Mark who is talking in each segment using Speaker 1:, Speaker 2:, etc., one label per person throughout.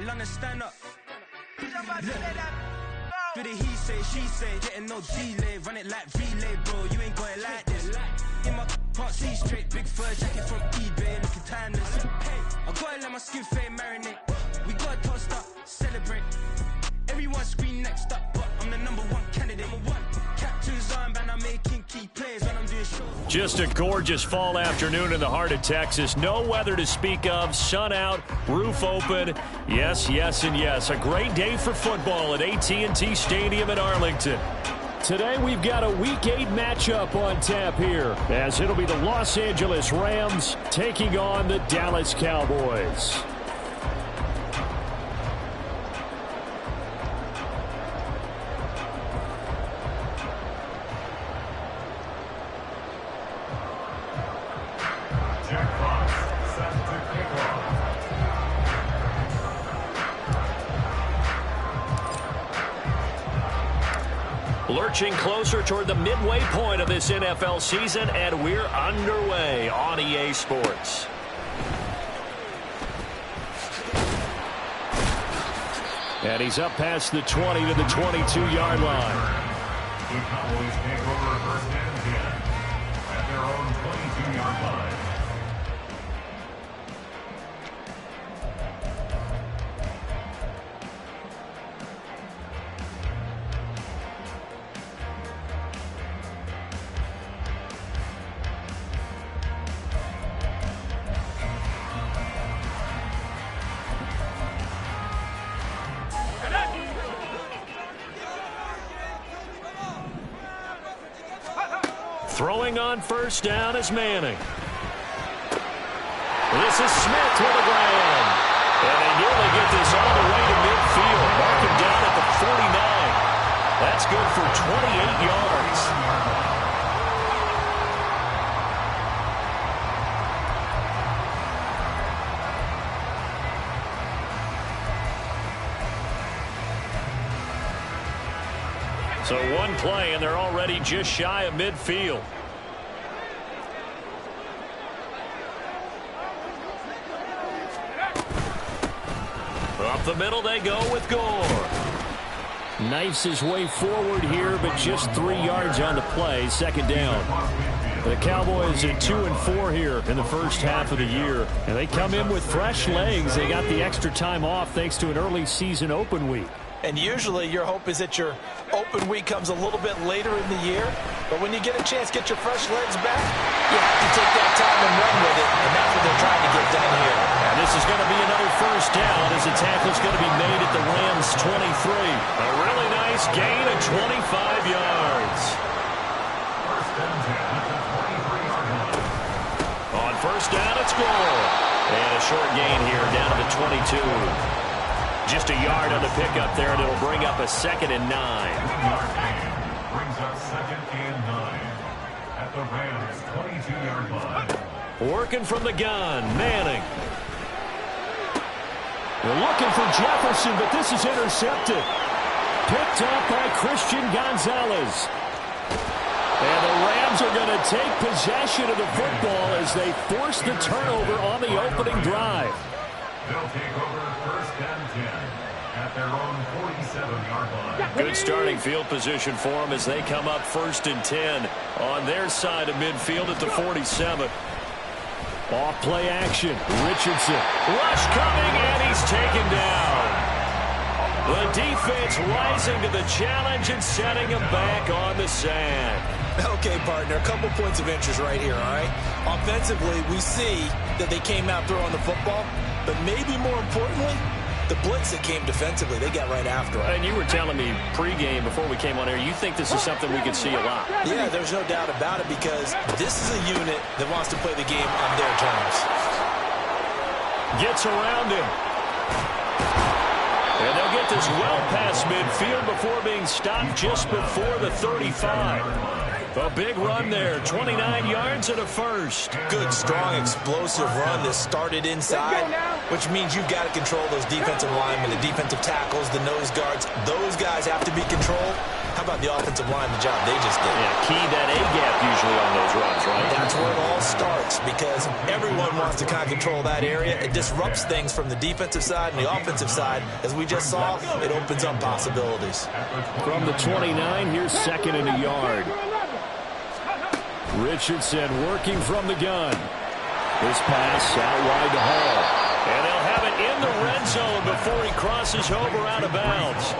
Speaker 1: London, stand up. Do the he say, she say, getting no delay, run it like relay, bro, you ain't got it like this. In my can't see straight, big fur jacket from eBay, looking timeless. I gotta let my skin fade marinate. We gotta toast up, celebrate. Everyone scream next up, but I'm the number one candidate. Captain's armband, I'm making key plays when I'm doing shows.
Speaker 2: Just a gorgeous fall afternoon in the heart of Texas. No weather to speak of, sun out, roof open. Yes, yes, and yes. A great day for football at AT&T Stadium in Arlington. Today we've got a Week 8 matchup on tap here, as it'll be the Los Angeles Rams taking on the Dallas Cowboys. Lurching closer toward the midway point of this NFL season, and we're underway on EA Sports. And he's up past the 20 to the 22-yard line.
Speaker 3: The Cowboys take over first and 10 at their own 22-yard line.
Speaker 2: Throwing on first down is Manning. This is Smith with a grab. And they nearly get this all the way to midfield. Mark him down at the 49. That's good for 28 yards. So one play, and they're already just shy of midfield. Up the middle they go with Gore. Knifes his way forward here, but just 3 yards on the play. Second down. The Cowboys at 2-4 here in the first half of the year. And they come in with fresh legs. They got the extra time off thanks to an early season open week.
Speaker 4: And usually your hope is that your open week comes a little bit later in the year. But when you get a chance to get your fresh legs back, you have to take that time and run with it. And that's what they're trying to get done here.
Speaker 2: And this is going to be another first down as the tackle's going to be made at the Rams' 23. A really nice gain of 25 yards. On first down, it's Gore. And a short gain here down to the 22. Just a yard on the pickup there, and it'll bring up a 2nd and 9.
Speaker 3: Brings up 2nd and 9 at the Rams' 22-yard line.
Speaker 2: Working from the gun, Manning. They're looking for Jefferson, but this is intercepted. Picked up by Christian Gonzalez. And the Rams are going to take possession of the football as they force the turnover on the opening drive.
Speaker 3: They'll take over first and 10 at their own 47-yard line.
Speaker 2: Good starting field position for them as they come up 1st and 10 on their side of midfield at the 47. Off play action. Richardson. Rush coming, and he's taken down. The defense rising to the challenge and setting him back on the sand.
Speaker 4: Okay, partner, a couple points of interest right here, all right? Offensively, we see that they came out throwing the football, but maybe more importantly, the blitz that came defensively, they got right after it.
Speaker 2: And you were telling me pregame before we came on air, you think this is something we could see a lot.
Speaker 4: Yeah, there's no doubt about it because this is a unit that wants to play the game on their terms.
Speaker 2: Gets around him. And they'll get this well past midfield before being stopped just before the 35. A big run there, 29 yards and a first.
Speaker 4: Good, strong, explosive run that started inside, which means you've got to control those defensive linemen, the defensive tackles, the nose guards. Those guys have to be controlled. How about the offensive line, the job they just did?
Speaker 2: Yeah, key that A-gap usually on those runs, right?
Speaker 4: That's where it all starts because everyone wants to kind of control that area. It disrupts things from the defensive side and the offensive side. As we just saw, it opens up possibilities.
Speaker 2: From the 29, here's second and a yard. Richardson working from the gun. This pass out wide to Hall. And they'll have it in the red zone before he crosses over out of bounds.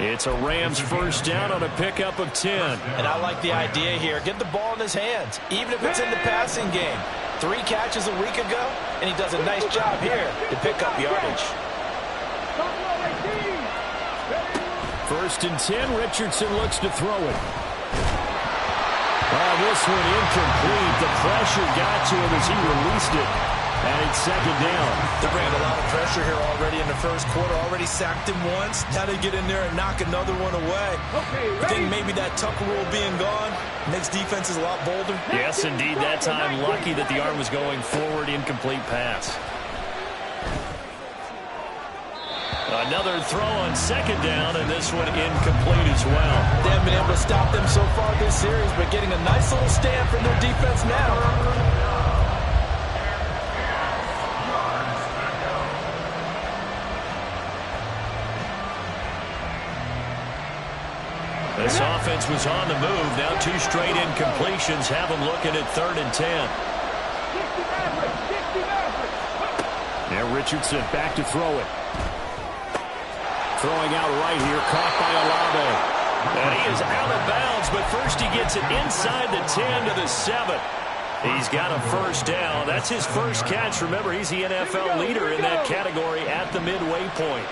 Speaker 2: It's a Rams first down on a pickup of 10.
Speaker 4: And I like the idea here. Get the ball in his hands, even if it's in the passing game. 3 catches a week ago, and he does a nice job here to pick up yardage.
Speaker 2: First and 10, Richardson looks to throw it. Oh, this one incomplete. The pressure got to him as he released it. And it's second down.
Speaker 4: They're bringing a lot of pressure here already in the first quarter. Already sacked him once. Now they get in there and knock another one away. I think maybe that Tucker rule being gone makes defenses a lot bolder.
Speaker 2: Yes, indeed. That time, lucky that the arm was going forward. Incomplete pass. Another throw on second down, and this one incomplete as well.
Speaker 4: They haven't been able to stop them so far this series, but getting a nice little stand from their defense now.
Speaker 2: This offense was on the move. Now 2 straight incompletions have them looking at 3rd and 10. Now Richardson back to throw it. Throwing out right here, caught by Olave. And he is out of bounds, but first he gets it inside the 10 to the 7. He's got a first down. That's his first catch. Remember, he's the NFL leader in that category at the midway point.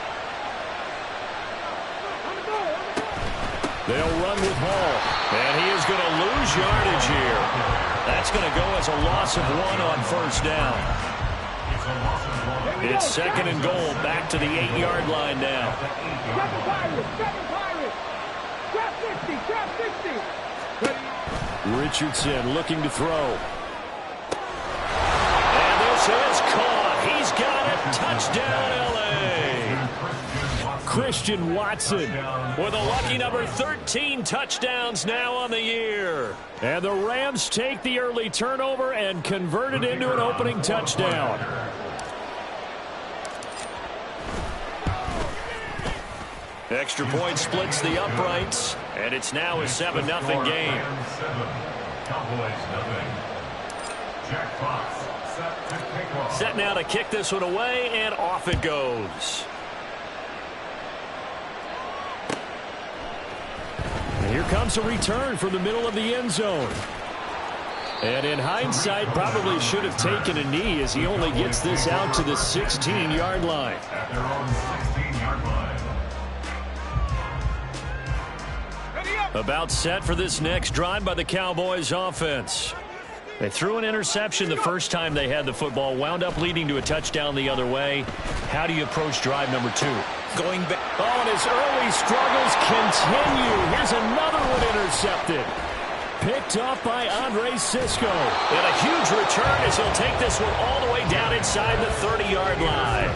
Speaker 2: They'll run with Hall. And he is going to lose yardage here. That's going to go as a loss of 1 on first down. It's second and goal. Back to the 8-yard line now. Richardson looking to throw. And this is caught. He's got it. Touchdown, L.A. Christian Watson with a lucky number 13 touchdowns now on the year. And the Rams take the early turnover and convert it into an opening touchdown. Extra point splits the uprights, and it's now a 7-0 game. Set now to kick this one away, and off it goes. And here comes a return from the middle of the end zone. And in hindsight, probably should have taken a knee as he only gets this out to the 16-yard line.
Speaker 3: At their own 16-yard line.
Speaker 2: About set for this next drive by the Cowboys offense. They threw an interception the first time they had the football, wound up leading to a touchdown the other way. How do you approach drive number 2?
Speaker 4: Going back.
Speaker 2: Oh, and his early struggles continue. Here's another one intercepted. Picked up by Andre Cisco. And a huge return as he'll take this one all the way down inside the 30-yard line.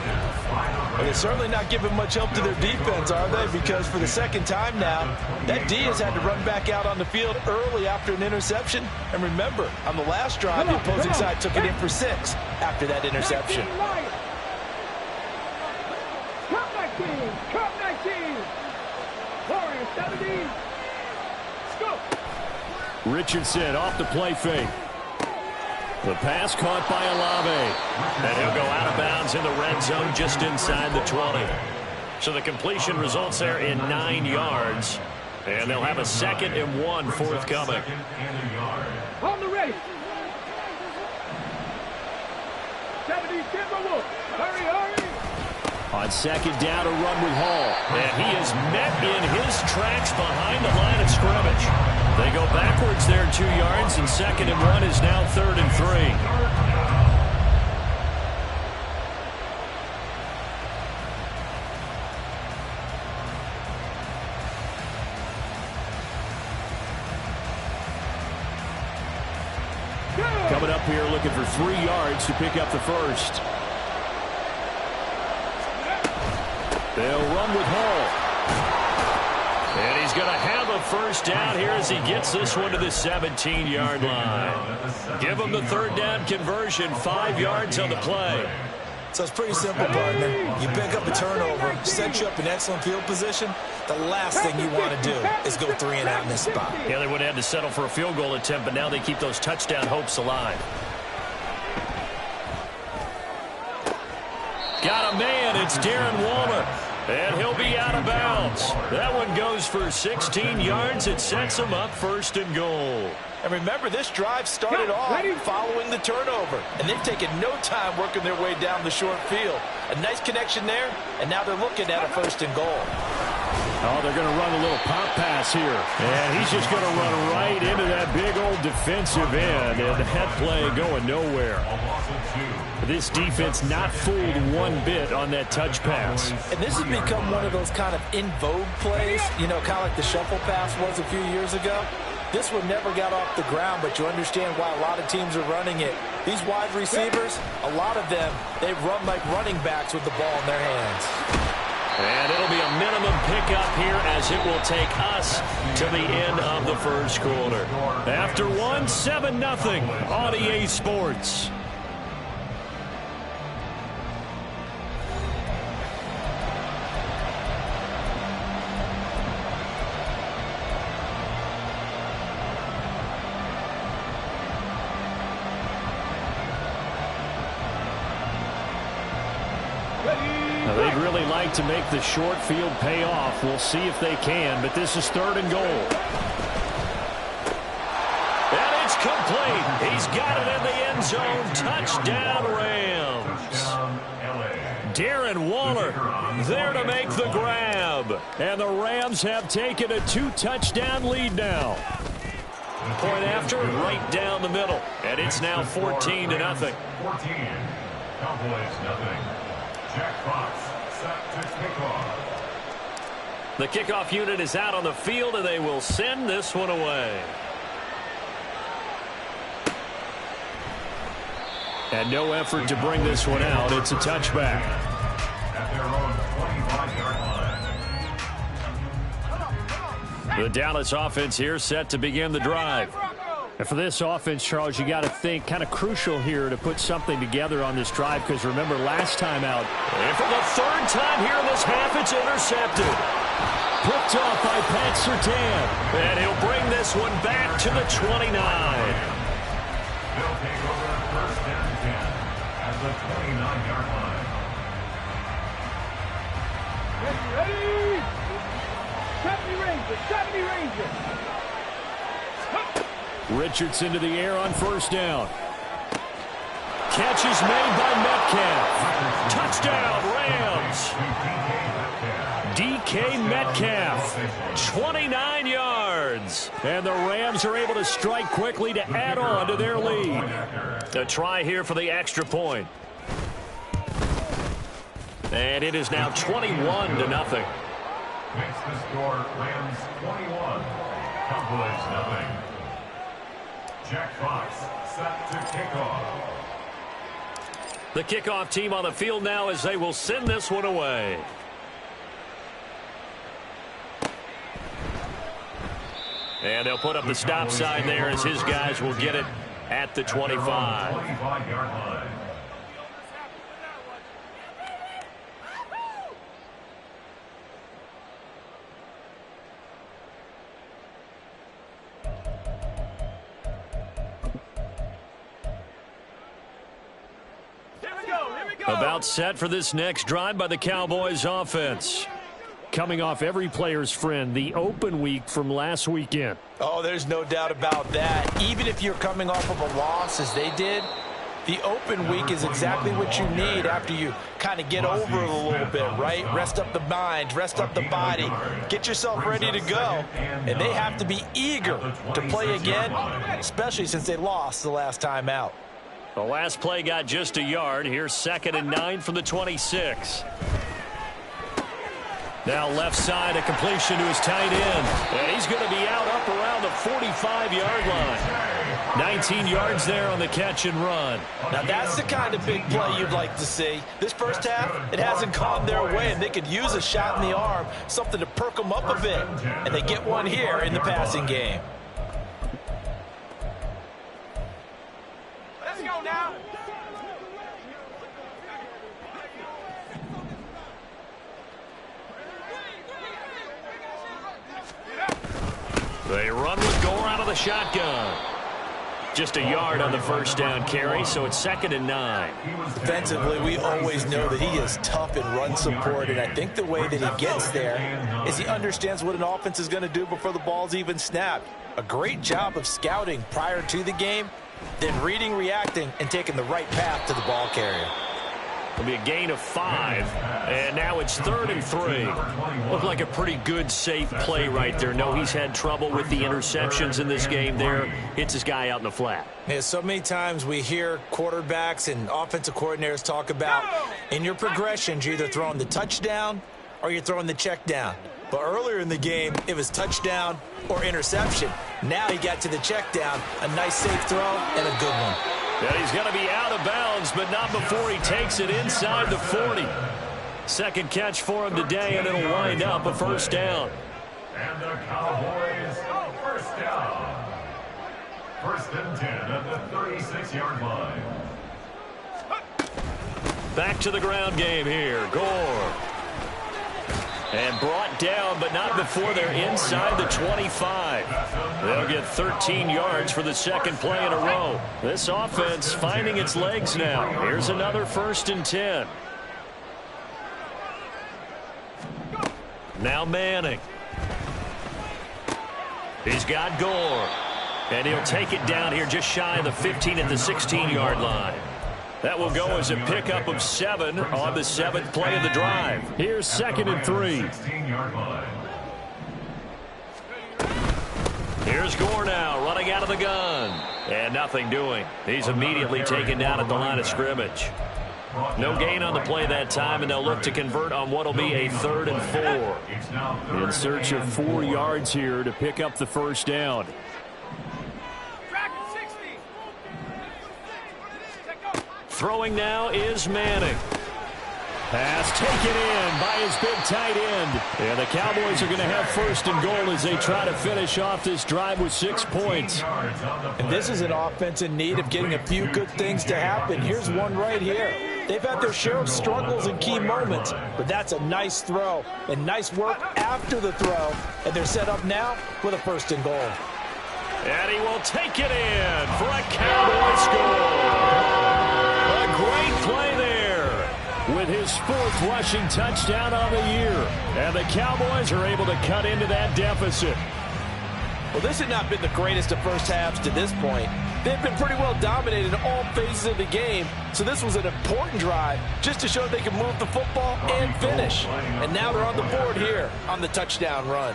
Speaker 4: Well, they're certainly not giving much help to their defense, are they? Because for the second time now, that D has had to run back out on the field early after an interception. And remember, on the last drive, the opposing side took it in for 6 after that interception.
Speaker 5: Cup 19. Warriors 17. Let's go.
Speaker 2: Richardson off the play fake. The pass caught by Olave. And he'll go out of bounds in the red zone just inside the 20. So the completion results there in 9 yards. And they'll have a 2nd and 1 forthcoming.
Speaker 5: On the race. 70 Timberwolves. Hurry, hurry.
Speaker 2: On second down, a run with Hall. And he is met in his tracks behind the line of scrimmage. They go backwards there 2 yards, and 2nd and 1 is now 3rd and 3. Coming up here looking for 3 yards to pick up the first. They'll run with Hall. And he's he's going to have a first down here as he gets this one to the 17-yard line. Give him the third down conversion, 5 yards on the play.
Speaker 4: So it's pretty simple, partner. You pick up a turnover, set you up in excellent field position. The last thing you want to do is go 3 and out in this spot.
Speaker 2: Yeah, they would have had to settle for a field goal attempt, but now they keep those touchdown hopes alive. Got a man. It's Darren Waller. And he'll be out of bounds. That one goes for 16 yards. It sets him up 1st and goal.
Speaker 4: And remember, this drive started off following the turnover. And they've taken no time working their way down the short field. A nice connection there, and now they're looking at a 1st and goal.
Speaker 2: Oh, they're going to run a little pop pass here. And he's just going to run right into that big old defensive end. And that play going nowhere. This defense not fooled one bit on that touch pass.
Speaker 4: And this has become one of those kind of in vogue plays, you know, kind of like the shuffle pass was a few years ago. This one never got off the ground, but you understand why a lot of teams are running it. These wide receivers, a lot of them, they run like running backs with the ball in their hands.
Speaker 2: And it'll be a minimum pickup here as it will take us to the end of the 1st quarter. After 1, 7-0 on EA Sports. Now, they'd really like to make the short field pay off. We'll see if they can, but this is 3rd and goal. And it's complete. He's got it in the end zone. Touchdown, Rams. Darren Waller there to make the grab. And the Rams have taken a 2-touchdown lead now. Point after, right down the middle. And it's now 14-0.
Speaker 3: 14. Cowboys nothing. Jack Fox set to kick off.
Speaker 2: The kickoff unit is out on the field, and they will send this one away. And no effort to bring this one out. It's a touchback.
Speaker 3: At their own 25-yard line.
Speaker 2: The Dallas offense here set to begin the drive. And for this offense, Charles, you got to think kind of crucial here to put something together on this drive, because remember last time out, and for the 3rd time here in this half, it's intercepted. Picked off by Pat Surtain. And he'll bring this one back to the 29.
Speaker 3: They'll take over 1st and 10 at the 29-yard line.
Speaker 5: Ready? 70 Rangers, 70 Rangers.
Speaker 2: Richardson to the air on 1st down. Catch is made by Metcalf. Touchdown, Rams. DK Metcalf, 29 yards. And the Rams are able to strike quickly to add on to their lead. A try here for the extra point. And it is now 21-0.
Speaker 3: Makes the score Rams 21. Cowboys nothing. Jack Fox set to kick off.
Speaker 2: The kickoff team on the field now as they will send this one away. And they'll put up the stop sign there as his guys will get it at the 25.
Speaker 3: 25-yard line.
Speaker 2: About set for this next drive by the Cowboys offense. Coming off every player's friend, the open week from last weekend.
Speaker 4: Oh, there's no doubt about that. Even if you're coming off of a loss as they did, the open week is exactly what you need after you kind of get over it a little bit, right? Rest up the mind, rest up the body, get yourself ready to go. And they have to be eager to play again, especially since they lost the last time out.
Speaker 2: The last play got just a yard. Here's 2nd and 9 from the 26. Now left side, a completion to his tight end. And he's going to be out up around the 45-yard line. 19 yards there on the catch and run.
Speaker 4: Now that's the kind of big play you'd like to see. This first half, it hasn't gone their way, and they could use a shot in the arm, something to perk them up a bit. And they get one here in the passing game.
Speaker 5: Let's go now.
Speaker 2: They run with Gore out of the shotgun. Just a yard on the first down carry, so it's 2nd and 9.
Speaker 4: Defensively, we always know that he is tough in run support, and I think the way that he gets there is he understands what an offense is going to do before the ball's even snapped. A great job of scouting prior to the game, then reading, reacting, and taking the right path to the ball carrier.
Speaker 2: It'll be a gain of 5, and now it's 3rd and 3. Looked like a pretty good, safe play right there. No, he's had trouble with the interceptions in this game there. Hits his guy out in the flat.
Speaker 4: Yeah, so many times we hear quarterbacks and offensive coordinators talk about in your progressions, you're either throwing the touchdown or you're throwing the check down. But earlier in the game, it was touchdown or interception. Now he got to the check down, a nice safe throw and a good one.
Speaker 2: Yeah, he's going to be out of bounds, but not before he takes it inside the 40. Second catch for him today, and it'll wind up a first down.
Speaker 3: And the Cowboys, first down. 1st and 10 at the 36-yard line.
Speaker 2: Back to the ground game here. Gore. And brought down, but not before they're inside the 25. They'll get 13 yards for the second play in a row. This offense finding its legs now. Here's another 1st and 10. Now Manning. He's got Gore. And he'll take it down here just shy of the 15 at the 16-yard line. That will go as a pickup of 7 on the 7th play of the drive. Here's 2nd and 3.
Speaker 3: 16-yard line.
Speaker 2: Here's Gore now running out of the gun. And nothing doing. He's immediately taken down at the line of scrimmage. No gain on the play that time, and they'll look to convert on what will be a 3rd and 4. In search of 4 yards here to pick up the first down. Throwing now is Manning. Pass taken in by his big tight end. And the Cowboys are going to have 1st and goal as they try to finish off this drive with 6 points.
Speaker 4: And this is an offense in need of getting a few good things to happen. Here's one right here. They've had their share of struggles in key moments, but that's a nice throw and nice work after the throw. And they're set up now with a 1st and goal.
Speaker 2: And he will take it in for a Cowboy score. A great play there with his 4th rushing touchdown on the year. And the Cowboys are able to cut into that deficit.
Speaker 4: Well, this had not been the greatest of first halves to this point. They've been pretty well dominated in all phases of the game, so this was an important drive just to show they can move the football and finish. And now they're on the board here on the touchdown run.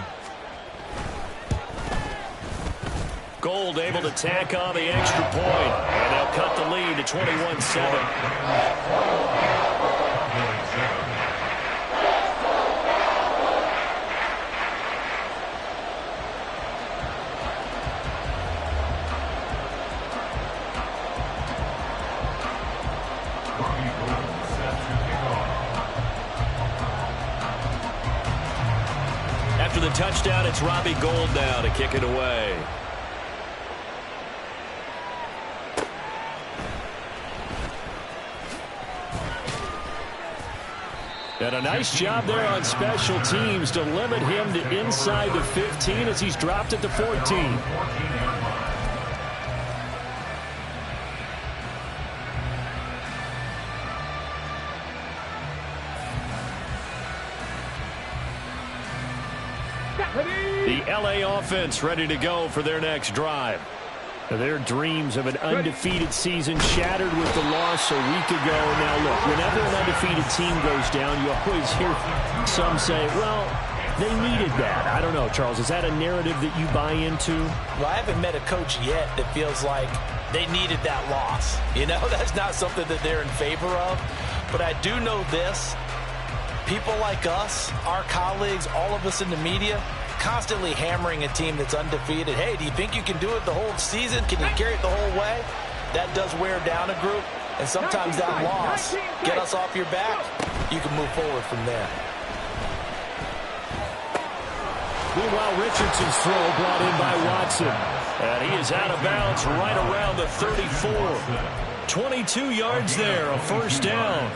Speaker 2: Gold able to tack on the extra point, and they'll cut the lead to 21-7. After the touchdown, it's Robbie Gould now to kick it away. And a nice job there on special teams to limit him to inside the 15 as he's dropped it to 14. The LA offense ready to go for their next drive. Their dreams of an undefeated season shattered with the loss a week ago. Now, look, whenever an undefeated team goes down, you always hear some say, well, they needed that. I don't know, Charles. Is that a narrative that you buy into?
Speaker 4: Well, I haven't met a coach yet that feels like they needed that loss. You know, that's not something that they're in favor of. But I do know this. People like us, our colleagues, all of us in the media, constantly hammering a team that's undefeated. Hey, do you think you can do it the whole season? Can you carry it the whole way? That does wear down a group, and sometimes that loss, get us off your back, you can move forward from there.
Speaker 2: Meanwhile, Richardson's throw brought in by Watson. And he is out of bounds right around the 34. 22 yards there, a first down.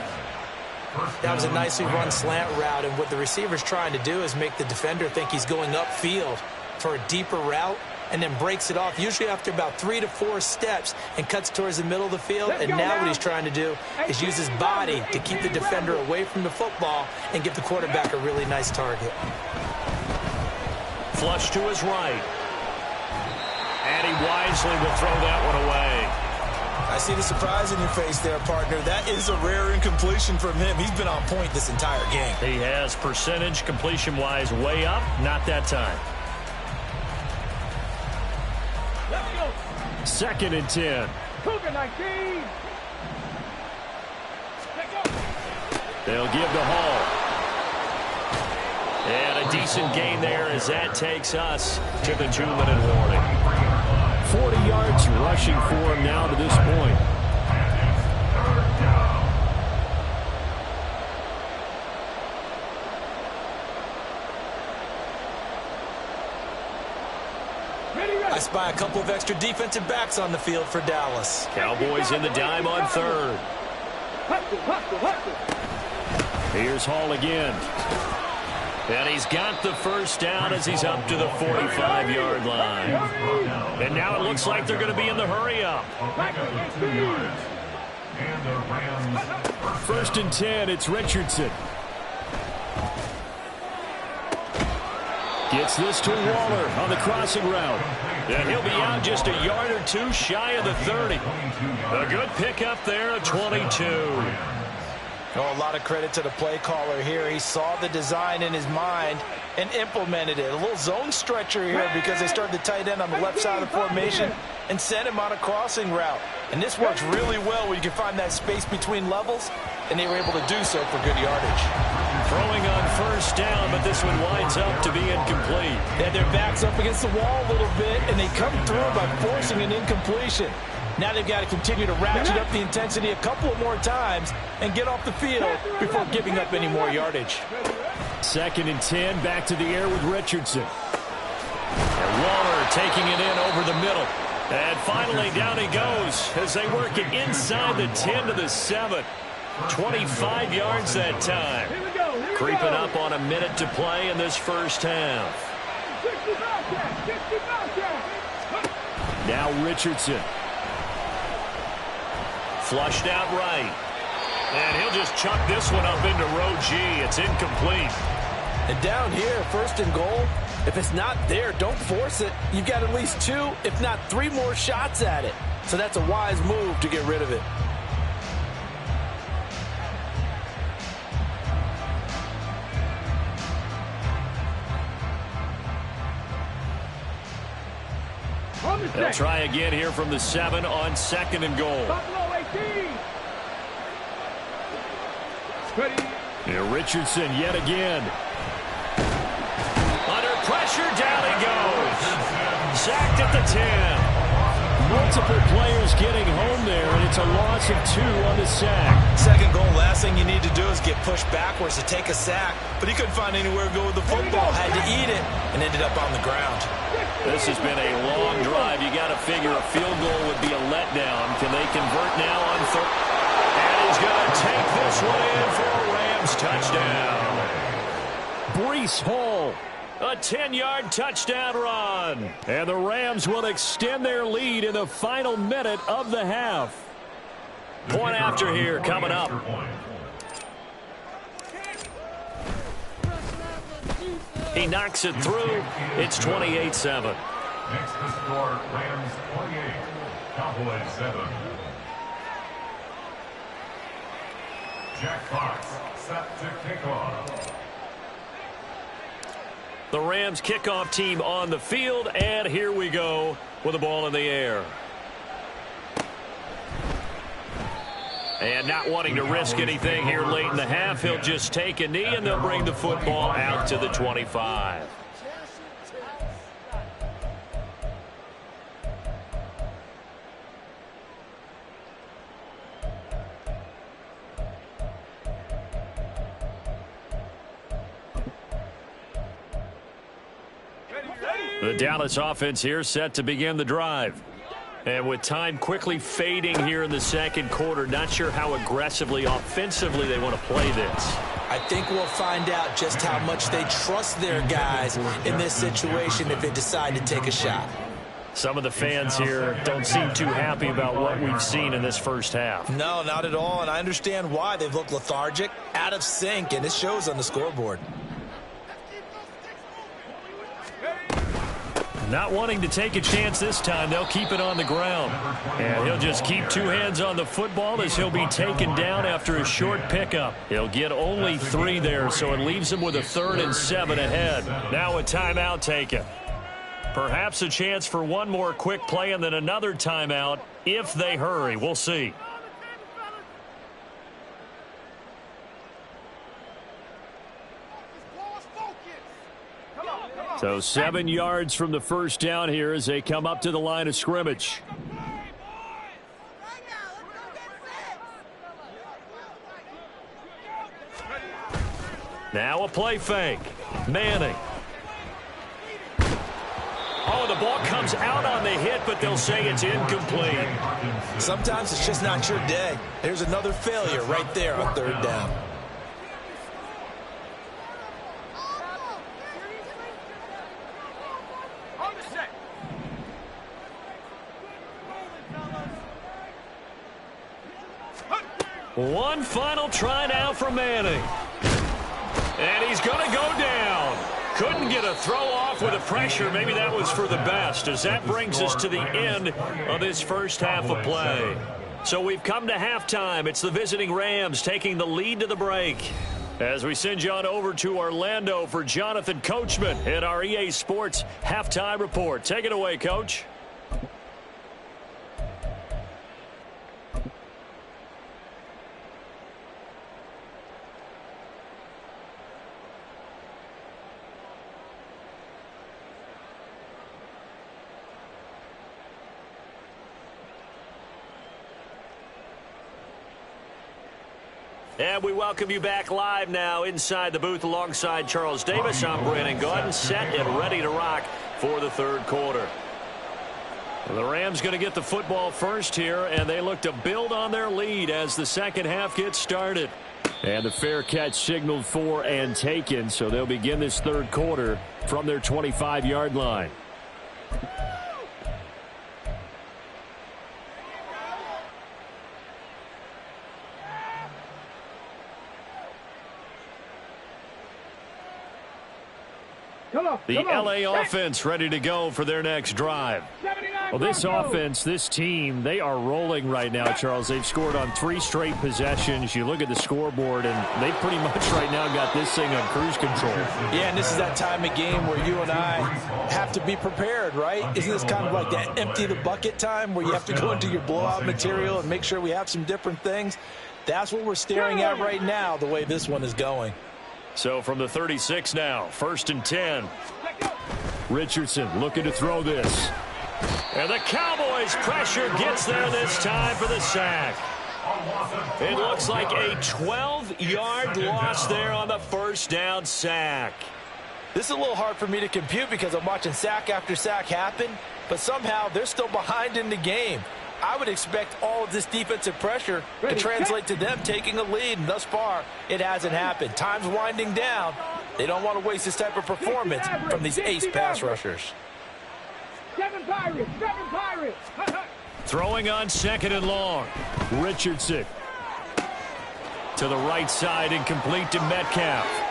Speaker 4: That was a nicely run slant route, and what the receiver's trying to do is make the defender think he's going upfield for a deeper route, and then breaks it off, usually after about 3 to 4 steps, and cuts towards the middle of the field. And now what he's trying to do is use his body to keep the defender away from the football and give the quarterback a really nice target.
Speaker 2: Flush to his right. And he wisely will throw that one away.
Speaker 4: I see the surprise in your face there, partner. That is a rare incompletion from him. He's been on point this entire game.
Speaker 2: He has percentage completion-wise way up. Not that time. 2nd and 10.
Speaker 5: Cougar 19.
Speaker 2: They'll give the Hall. And a decent gain there as that takes us to the 2-minute warning. 40 yards rushing for him now to this point.
Speaker 4: I spy a couple of extra defensive backs on the field for Dallas.
Speaker 2: Cowboys in the dime on 3rd. Here's Hall again. And he's got the first down as he's up to the 45-yard line. And now it looks like they're going to be in the hurry-up. 1st and 10, it's Richardson. Gets this to Waller on the crossing route. And he'll be out just a yard or two shy of the 30. A good pickup there at 22.
Speaker 4: Oh, a lot of credit to the play caller here. He saw the design in his mind and implemented it. A little zone stretcher here because they started the tight end on the left side of the formation and sent him on a crossing route. And this works really well where you can find that space between levels, and they were able to do so for good yardage.
Speaker 2: Throwing on first down, but this one winds up to be incomplete.
Speaker 4: They had their backs up against the wall a little bit, and they come through by forcing an incompletion. Now they've got to continue to ratchet up the intensity a couple more times and get off the field before giving up any more yardage.
Speaker 2: 2nd and 10, back to the air with Richardson. And Waller taking it in over the middle. And finally down he goes as they work it inside the 10 to the 7. 25 yards that time. Creeping up on a minute to play in this first half. Now Richardson. Flushed out right. And he'll just chuck this one up into row G. It's incomplete.
Speaker 4: And down here, 1st and goal, if it's not there, don't force it. You've got at least 2, if not 3 more shots at it. So that's a wise move to get rid of it.
Speaker 2: They'll try again here from the 7 on 2nd and goal. Here Richardson yet again. Under pressure, down he goes. Sacked at the 10. Multiple players getting home there, and it's a loss of 2 on the sack.
Speaker 4: 2nd goal, last thing you need to do is get pushed backwards to take a sack. But he couldn't find anywhere to go with the football. Had to eat it and ended up on the ground.
Speaker 2: This has been a long drive. You got to figure a field goal would be a letdown. Can they convert now on 3rd? And he's going to take this one in for a Rams touchdown. Breece Hall, a 10-yard touchdown run. And the Rams will extend their lead in the final minute of the half. Point after here coming up. He knocks it through. It's 28-7.
Speaker 3: Next to score, Rams 28, Cowboys 7. Jack Fox set to kick off.
Speaker 2: The Rams kickoff team on the field, and here we go with the ball in the air. And not wanting to risk anything here late in the half, he'll just take a knee, and they'll bring the football out to the 25. The Dallas offense here set to begin the drive. And with time quickly fading here in the second quarter, not sure how aggressively, offensively they want to play this.
Speaker 4: I think we'll find out just how much they trust their guys in this situation if they decide to take a shot.
Speaker 2: Some of the fans here don't seem too happy about what we've seen in this first half.
Speaker 4: No, not at all, and I understand why. They've looked lethargic, out of sync, and it shows on the scoreboard.
Speaker 2: Not wanting to take a chance this time, they'll keep it on the ground. And he'll just keep two hands on the football as he'll be taken down after a short pickup. He'll get only 3 there, so it leaves him with a 3rd and 7 ahead. Now a timeout taken. Perhaps a chance for one more quick play and then another timeout if they hurry. We'll see. So 7 yards from the first down here as they come up to the line of scrimmage. Now a play fake. Manning. Oh, the ball comes out on the hit, but they'll say it's incomplete.
Speaker 4: Sometimes it's just not your day. There's another failure right there on 3rd down.
Speaker 2: One final try now for Manning. And he's going to go down. Couldn't get a throw off with the pressure. Maybe that was for the best, as that brings us to the end of this first half of play. So we've come to halftime. It's the visiting Rams taking the lead to the break. As we send you on over to Orlando for Jonathan Coachman at our EA Sports Halftime Report. Take it away, Coach. And we welcome you back live now inside the booth alongside Charles Davis. I'm Brandon Gaudin, set and ready to rock for the third quarter. The Rams going to get the football first here, and they look to build on their lead as the second half gets started. And the fair catch signaled for and taken, so they'll begin this third quarter from their 25-yard line. The LA offense ready to go for their next drive. Well, this offense, this team, they are rolling right now, Charles. They've scored on 3 straight possessions. You look at the scoreboard, and they pretty much right now got this thing on cruise control.
Speaker 4: Yeah, and this is that time of game where you and I have to be prepared, right? Isn't this kind of like that empty the bucket time where you have to go into your blowout material and make sure we have some different things? That's what we're staring at right now, the way this one is going.
Speaker 2: So from the 36 now, 1st and 10. Richardson looking to throw this. And the Cowboys pressure gets there this time for the sack. It looks like a 12-yard loss there on the first down sack.
Speaker 4: This is a little hard for me to compute because I'm watching sack after sack happen, but somehow they're still behind in the game. I would expect all of this defensive pressure to translate to them taking a lead, and thus far, it hasn't happened. Time's winding down. They don't want to waste this type of performance from these ace pass rushers.
Speaker 5: 7 Pirates, 7 Pirates.
Speaker 2: Throwing on 2nd and long. Richardson. To the right side, incomplete to Metcalf.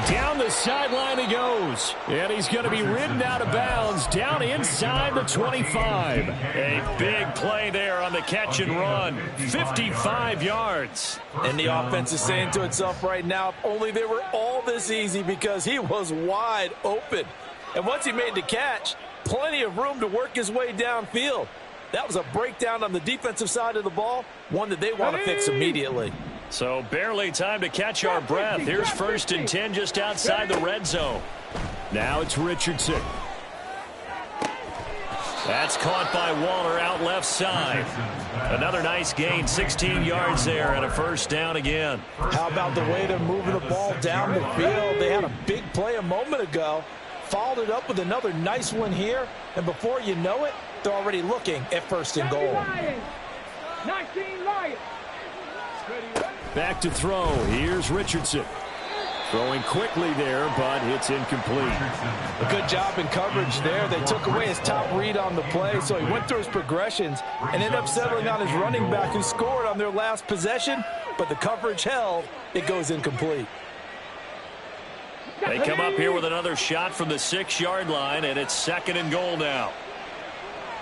Speaker 2: Down the sideline he goes. And he's going to be ridden out of bounds down inside the 25. A big play there on the catch and run. 55 yards.
Speaker 4: And the offense is saying to itself right now, if only they were all this easy, because he was wide open. And once he made the catch, plenty of room to work his way downfield. That was a breakdown on the defensive side of the ball, one that they want to fix immediately.
Speaker 2: So barely time to catch our breath. Here's 1st and 10 just outside the red zone. Now it's Richardson. That's caught by Waller out left side. Another nice gain, 16 yards there, and a first down again.
Speaker 4: How about the way they're moving the ball down the field? They had a big play a moment ago. followed it up with another nice one here, and before you know it, they're already looking at first and goal.
Speaker 5: 19 Lions.
Speaker 2: Back to throw. Here's Richardson. Throwing quickly there, but it's incomplete.
Speaker 4: A good job in coverage there. They took away his top read on the play, so he went through his progressions and ended up settling on his running back who scored on their last possession, but the coverage held. It goes incomplete.
Speaker 2: They come up here with another shot from the 6-yard line, and it's second and goal now.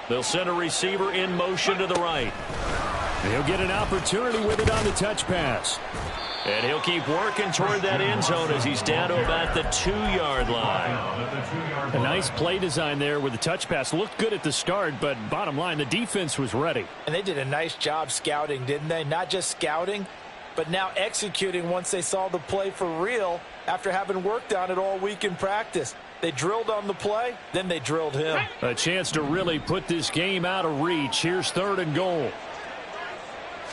Speaker 2: They'll send a receiver in motion to the right. He'll get an opportunity with it on the touch pass. And he'll keep working toward that end zone as he's down to about the 2-yard line. A nice play design there with the touch pass. Looked good at the start, but bottom line, the defense was ready.
Speaker 4: And they did a nice job scouting, didn't they? Not just scouting, but now executing once they saw the play for real after having worked on it all week in practice. They drilled on the play, then they drilled him.
Speaker 2: A chance to really put this game out of reach. Here's third and goal.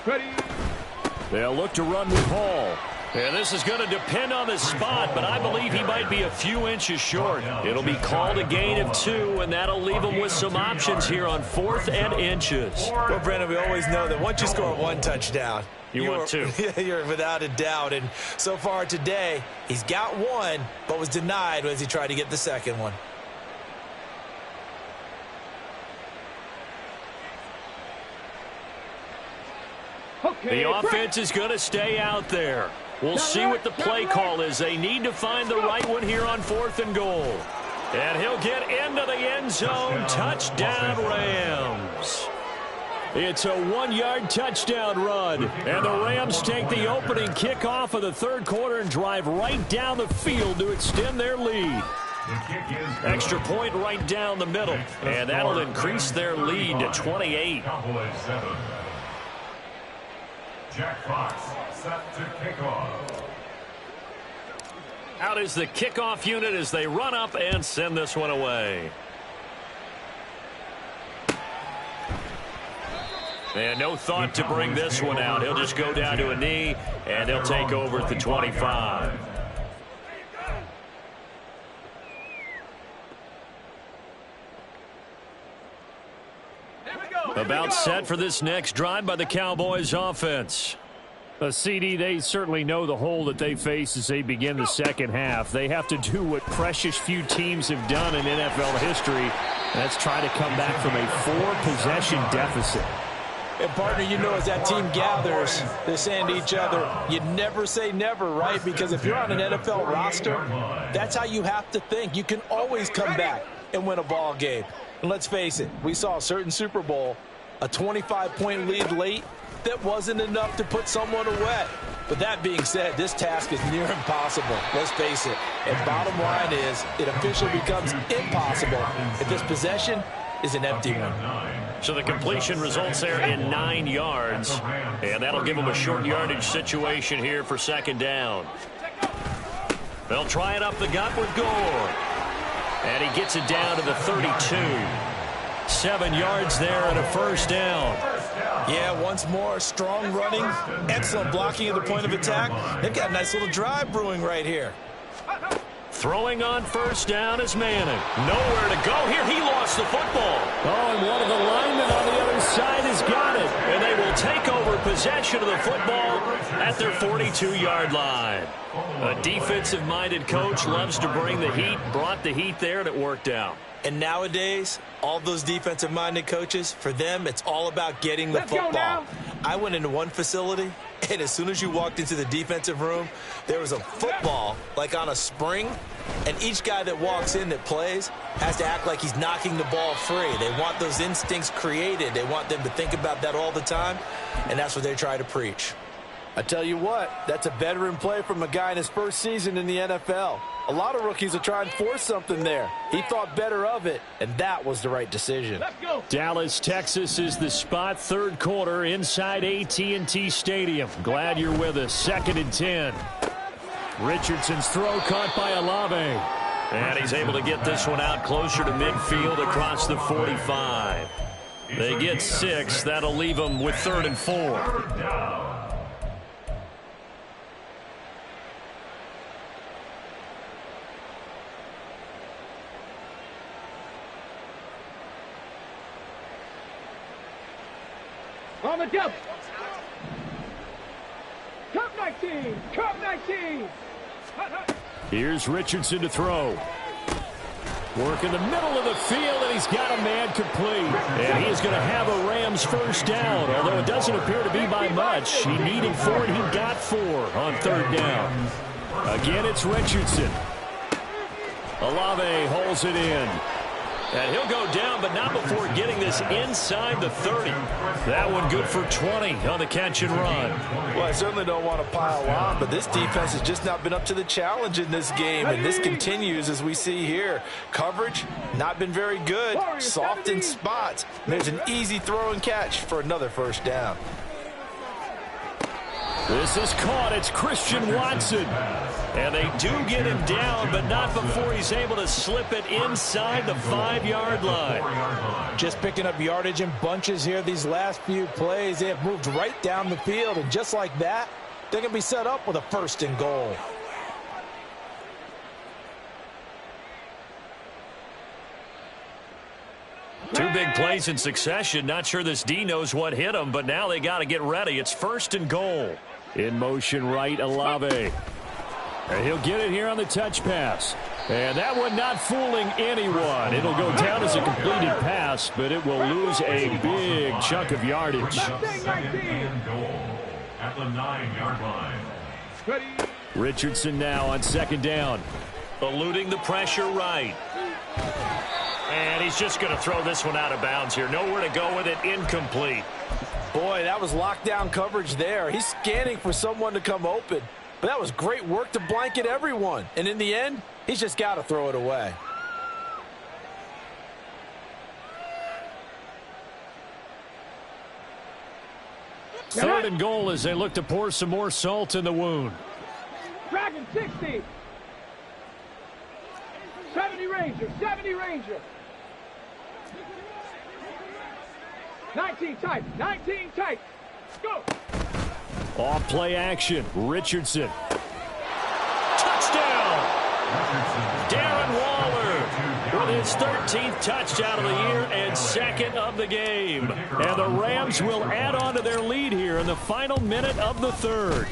Speaker 5: Ready.
Speaker 2: They'll look to run with Hall. And this is going to depend on the spot, but I believe he might be a few inches short. It'll be called a gain of 2, and that'll leave him with some options here on 4th and inches.
Speaker 4: Well, Brandon, we always know that once you score 1 touchdown,
Speaker 2: you want 2.
Speaker 4: You're without a doubt. And so far today, he's got 1, but was denied as he tried to get the second one.
Speaker 2: The offense is going to stay out there. We'll see what the play call is. They need to find the right one here on 4th and goal. And he'll get into the end zone. Touchdown, Rams. It's a 1-yard touchdown run. And the Rams take the opening kickoff of the third quarter and drive right down the field to extend their lead. Extra point right down the middle. And that'll increase their lead to 28.
Speaker 3: Jack Fox set to kick off.
Speaker 2: Out is the kickoff unit as they run up and send this one away. And no thought to bring this one out. He'll just go down to a knee, and they'll take over at the 25. About set for this next drive by the Cowboys offense. CD, they certainly know the hole that they face as they begin the second half. They have to do what precious few teams have done in NFL history. That's try to come back from a 4-possession deficit.
Speaker 4: And, partner, you know, as that team gathers, they're saying to each other, you never say never, right? Because if you're on an NFL roster, that's how you have to think. You can always come back and win a ball game. And let's face it, we saw a certain Super Bowl, a 25-point lead late, that wasn't enough to put someone away. But that being said, this task is near impossible. Let's face it. And bottom line is, it officially becomes impossible if this possession is an empty one.
Speaker 2: So the completion results there in 9 yards. And that'll give them a short yardage situation here for second down. They'll try it up the gut with Gore. And he gets it down to the 32. 7 yards there and a first down.
Speaker 4: Yeah, once more, strong running, excellent blocking at the point of attack. They've got a nice little drive brewing right here.
Speaker 2: Throwing on first down is Manning. Nowhere to go here. He lost the football. Oh, and one of the linemen on the other side has got it. And they will take over possession of the football at their 42-yard line. A defensive-minded coach loves to bring the heat, brought the heat there, and it worked out.
Speaker 4: And nowadays, all those defensive-minded coaches, for them, it's all about getting the football. I went into one facility, and as soon as you walked into the defensive room, there was a football, like on a spring, and each guy that walks in that plays has to act like he's knocking the ball free. They want those instincts created. They want them to think about that all the time, and that's what they try to preach. I tell you what, that's a veteran play from a guy in his first season in the NFL. A lot of rookies will try and force something there. He thought better of it, and that was the right decision.
Speaker 5: Let's go.
Speaker 2: Dallas, Texas is the spot. Third quarter inside AT&T Stadium. Glad you're with us. 2nd and 10. Richardson's throw caught by Olave. And he's able to get this one out closer to midfield across the 45. They get 6. That'll leave them with 3rd and 4.
Speaker 5: On the jump. Cup 19. Cup 19.
Speaker 2: Here's Richardson to throw. Work in the middle of the field, and he's got a man complete. And he is going to have a Rams first down, although it doesn't appear to be by much. He needed 4, and he got 4 on 3rd down. Again, it's Richardson. Olave holds it in. And he'll go down, but not before getting this inside the 30. That one good for 20 on the catch and run.
Speaker 4: Well, I certainly don't want to pile on, but this defense has just not been up to the challenge in this game, and this continues as we see here. Coverage, not been very good, soft in spots. There's an easy throw and catch for another first down.
Speaker 2: This is caught. It's Christian Watson. And they do get him down, but not before he's able to slip it inside the 5-yard line.
Speaker 4: Just picking up yardage in bunches here these last few plays. They have moved right down the field, and just like that, they're going to be set up with a 1st and goal.
Speaker 2: Two big plays in succession. Not sure this D knows what hit him, but now they got to get ready. It's 1st and goal. In motion right, Olave. And he'll get it here on the touch pass. And that one not fooling anyone. It'll go down as a completed pass, but it will lose a big chunk of yardage.
Speaker 3: At the 9-yard line.
Speaker 2: Richardson now on 2nd down. Eluding the pressure right. And he's just going to throw this one out of bounds here. Nowhere to go with it. Incomplete.
Speaker 4: Boy, that was lockdown coverage there. He's scanning for someone to come open. But that was great work to blanket everyone. And in the end, he's just got to throw it away.
Speaker 2: Third and goal as they look to pour some more salt in the wound.
Speaker 5: Dragon 60. 70 Ranger. 70 Ranger. 19 tight. 19 tight. Go.
Speaker 2: Off play action. Richardson. Touchdown. Darren Waller with his 13th touchdown of the year and 2nd of the game. And the Rams will add on to their lead here in the final minute of the 3rd.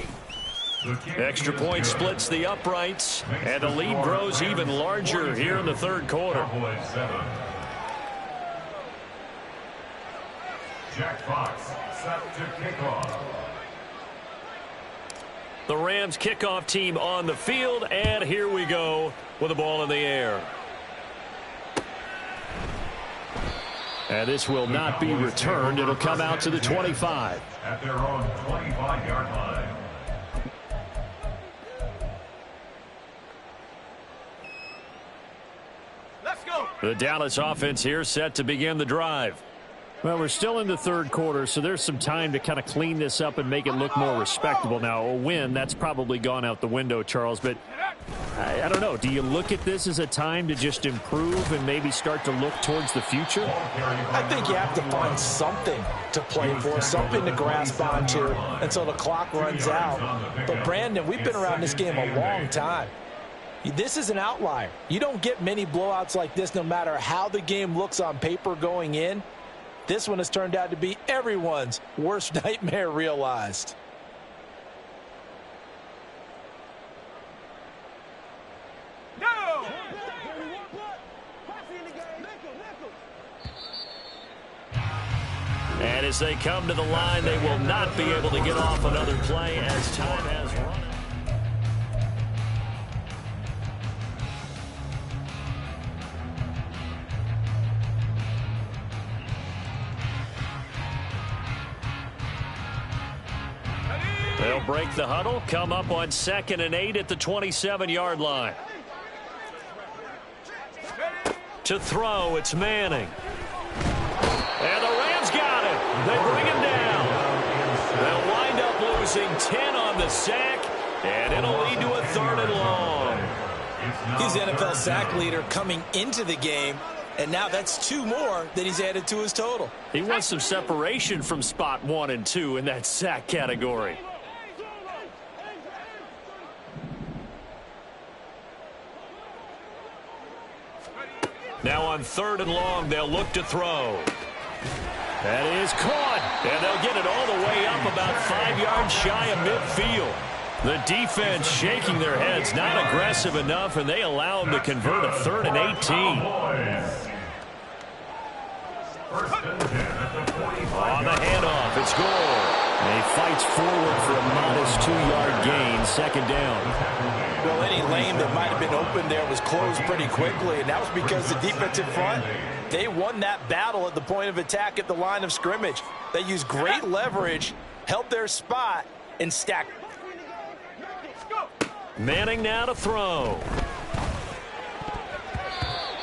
Speaker 2: Extra point splits the uprights, and the lead grows even larger here in the 3rd quarter.
Speaker 3: Jack Fox set to kick off.
Speaker 2: The Rams kickoff team on the field, and here we go with the ball in the air. And this will not be returned. It'll come out to the 25.
Speaker 3: At their own 25-yard line.
Speaker 5: Let's go.
Speaker 2: The Dallas offense here set to begin the drive. Well, we're still in the 3rd quarter, so there's some time to kind of clean this up and make it look more respectable. Now, a win, that's probably gone out the window, Charles, but I don't know. Do you look at this as a time to just improve and maybe start to look towards the future?
Speaker 4: I think you have to find something to play for, something to grasp onto until the clock runs out. But, Brandon, we've been around this game a long time. This is an outlier. You don't get many blowouts like this no matter how the game looks on paper going in. This one has turned out to be everyone's worst nightmare realized.
Speaker 5: No!
Speaker 2: And as they come to the line, they will not be able to get off another play as time has run. They'll break the huddle, come up on 2nd and 8 at the 27-yard line. To throw, it's Manning. And the Rams got it. They bring him down. They'll wind up losing 10 on the sack, and it'll lead to a 3rd and long.
Speaker 4: He's the NFL sack leader coming into the game, and now that's 2 more that he's added to his total.
Speaker 2: He wants some separation from spot 1 and 2 in that sack category. Now on 3rd and long, they'll look to throw. That is caught. And they'll get it all the way up about 5 yards shy of midfield. The defense shaking their heads, not aggressive enough, and they allow them to convert a 3rd and 18. On the handoff, it's goal. And he fights forward for a modest 2-yard gain, 2nd down.
Speaker 4: Well, any lane that might have been open there was closed pretty quickly, and that was because the defensive front, they won that battle at the point of attack at the line of scrimmage. They used great leverage, held their spot, and stacked.
Speaker 2: Manning now to throw.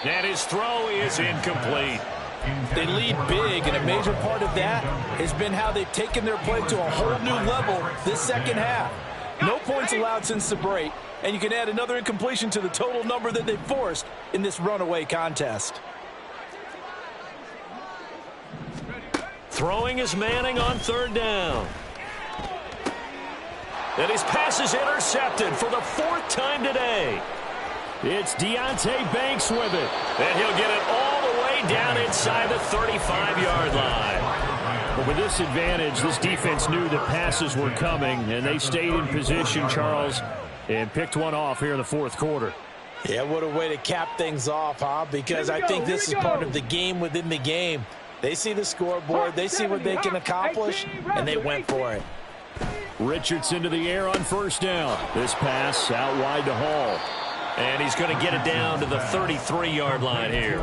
Speaker 2: And his throw is incomplete.
Speaker 4: They lead big, and a major part of that has been how they've taken their play to a whole new level this second half. No points allowed since the break, and you can add another incompletion to the total number that they forced in this runaway contest.
Speaker 2: Throwing is Manning on 3rd down. And his pass is intercepted for the 4th time today. It's Deonte Banks with it. And he'll get it all the way down inside the 35-yard line. But with this advantage, this defense knew that passes were coming, and they stayed in position, Charles, and picked one off here in the 4th quarter.
Speaker 4: Yeah, what a way to cap things off, huh? Because I think this is part of the game within the game. They see the scoreboard, they see what they can accomplish, and they went for it.
Speaker 2: Richardson to the air on 1st down. This pass out wide to Hall. And he's going to get it down to the 33-yard line here.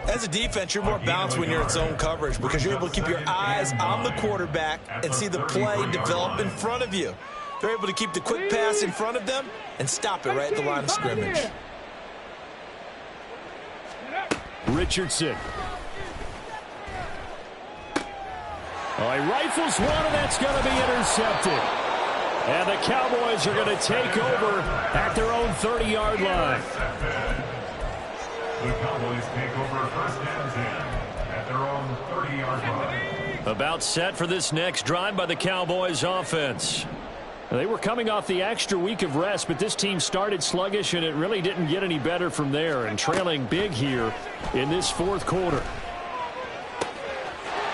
Speaker 4: As a defense, you're more balanced when you're in zone coverage because you're able to keep your eyes on the quarterback and see the play develop in front of you. They're able to keep the quick pass in front of them and stop it right at the line of scrimmage.
Speaker 2: Richardson. Oh, he rifles one, and that's going to be intercepted. And the Cowboys are going to take over at their own 30-yard line.
Speaker 3: The Cowboys take over 1st and 10 at their own 30-yard line.
Speaker 2: About set for this next drive by the Cowboys offense. They were coming off the extra week of rest, but this team started sluggish, and it really didn't get any better from there, and trailing big here in this 4th quarter.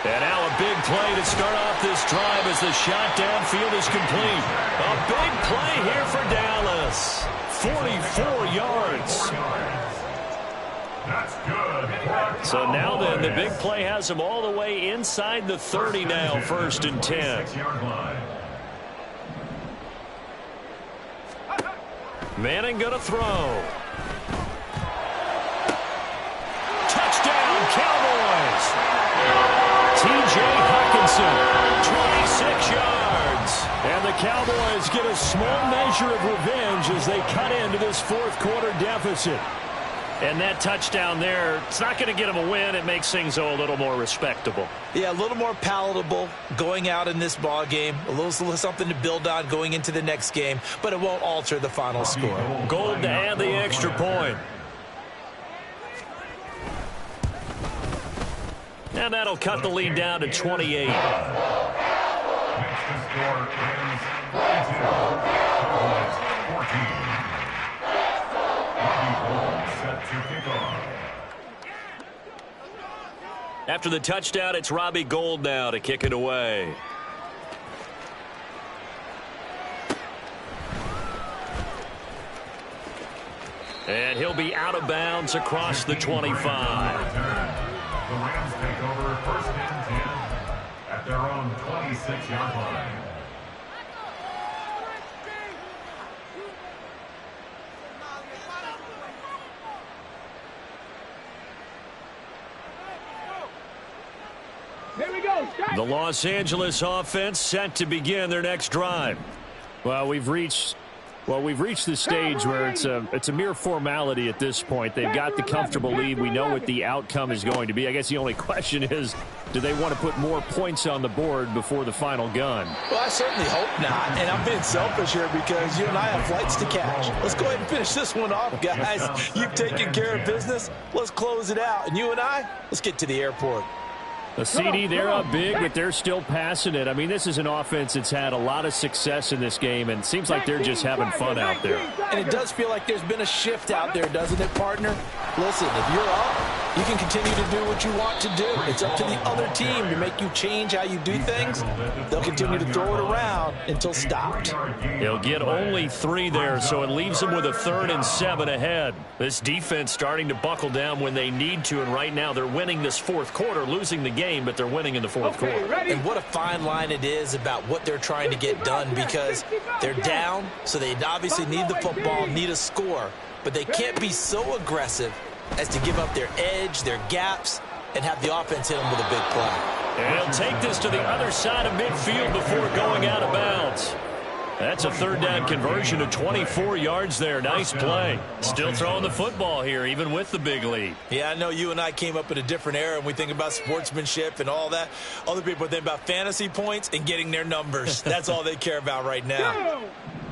Speaker 2: And now a big play to start off this drive as the shot downfield is complete. A big play here for Dallas. 44 yards.
Speaker 3: That's good.
Speaker 2: So now then, the big play has them all the way inside the 30 now, 1st and 10. Manning going to throw. Touchdown, Cowboys. T.J. Hockenson, 26 yards. And the Cowboys get a small measure of revenge as they cut into this 4th quarter deficit. And that touchdown there, it's not going to get them a win. It makes things a little more respectable.
Speaker 4: Yeah, a little more palatable going out in this ball game. A little something to build on going into the next game, but it won't alter the final score.
Speaker 2: Gold to add the extra point. And that'll cut the lead down to 28.
Speaker 3: Next to score is 42. Cowboys 14. Robbie Gould set to kick off.
Speaker 2: After the touchdown, it's Robbie Gould now to kick it away. And he'll be out of bounds across the 25.
Speaker 3: The Rams take over 1st and 10 at their own 26-yard line.
Speaker 5: Here we go.
Speaker 2: The Los Angeles offense set to begin their next drive. Well, we've reached the stage where it's a mere formality at this point. They've got the comfortable lead. We know what the outcome is going to be. I guess the only question is, do they want to put more points on the board before the final gun?
Speaker 4: Well, I certainly hope not. And I'm being selfish here because you and I have flights to catch. Let's go ahead and finish this one off, guys. You've taken care of business. Let's close it out. And you and I, let's get to the airport.
Speaker 2: The CD, they're up big, but they're still passing it. I mean, this is an offense that's had a lot of success in this game, and it seems like they're just having fun out there.
Speaker 4: And it does feel like there's been a shift out there, doesn't it, partner? Listen, if you're up, you can continue to do what you want to do. It's up to the other team to make you change how you do things. They'll continue to throw it around until stopped.
Speaker 2: He'll get only 3 there, so it leaves him with a 3rd and 7 ahead. This defense starting to buckle down when they need to, and right now they're winning this 4th quarter, losing the game, but they're winning in the 4th quarter.
Speaker 5: Ready?
Speaker 4: And what a fine line it is about what they're trying to get done, because they're down, so they obviously need the football, need a score, but they can't be so aggressive as to give up their edge, their gaps, and have the offense hit them with a big play.
Speaker 2: And he'll take this to the other side of midfield before going out of bounds. That's a 3rd down conversion of 24 yards there. Nice play. Still throwing the football here, even with the big lead.
Speaker 4: Yeah, I know you and I came up in a different era, and we think about sportsmanship and all that. Other people think about fantasy points and getting their numbers. That's all they care about right now.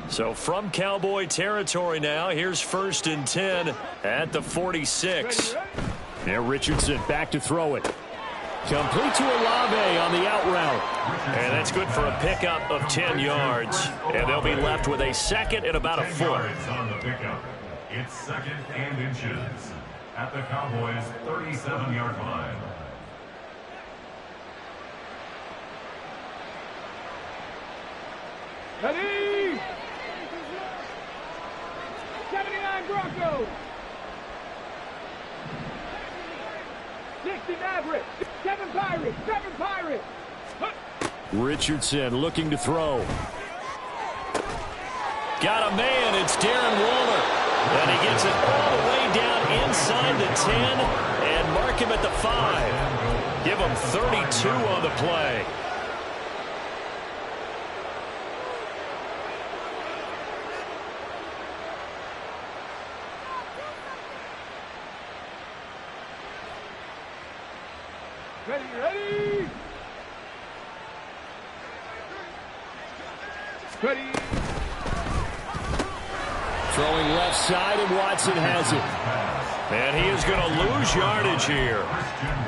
Speaker 2: So from Cowboy territory now, here's 1st and 10 at the 46. Now Richardson back to throw it. Complete to Olave on the out route. And that's good for a pickup of 10 yards. And they'll be left with a 2nd and about a foot.
Speaker 3: On the pickup. It's 2nd and inches at the Cowboys' 37-yard line.
Speaker 5: Ready? 79 Broncos. 60 Mavericks. 7 Pirates. 7 Pirates.
Speaker 2: Richardson looking to throw. Got a man. It's Darren Waller. And he gets it all the way down inside the 10 and mark him at the 5. Give him 32 on the play.
Speaker 5: Ready, ready. Ready.
Speaker 2: Throwing left side, and Watson has it. And he is going to lose yardage here.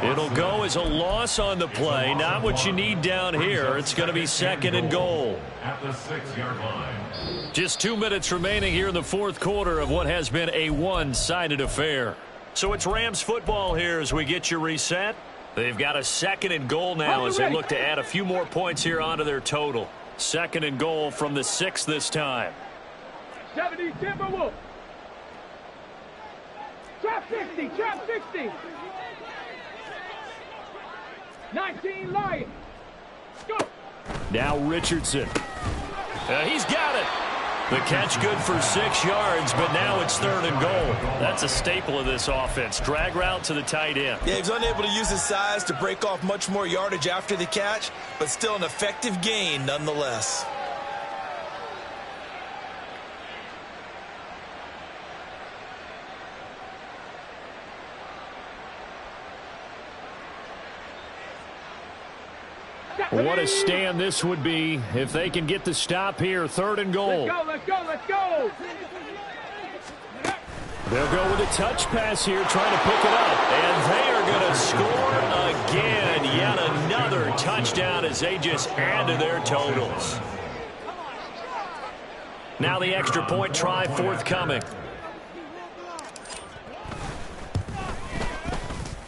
Speaker 2: It'll go as a loss on the play. Not what you need down here. It's going to be 2nd and goal.
Speaker 3: At the 6-yard line.
Speaker 2: Just 2 minutes remaining here in the 4th quarter of what has been a one-sided affair. So it's Rams football here as we get you reset. They've got a 2nd and goal now as they look to add a few more points here onto their total. 2nd and goal from the 6 this time.
Speaker 5: 70 Timberwolves. Trap 60. Trap 60. 19 Lions. Go.
Speaker 2: Now Richardson. He's got it. The catch good for 6 yards, but now it's 3rd and goal. That's a staple of this offense. Drag route to the tight end.
Speaker 4: Yeah, he was unable to use his size to break off much more yardage after the catch, but still an effective gain nonetheless.
Speaker 2: What a stand this would be if they can get the stop here. 3rd and goal.
Speaker 5: Let's go, let's go, let's go.
Speaker 2: They'll go with a touch pass here, trying to pick it up. And they are going to score again. Yet another touchdown as they just add to their totals. Now the extra point try forthcoming.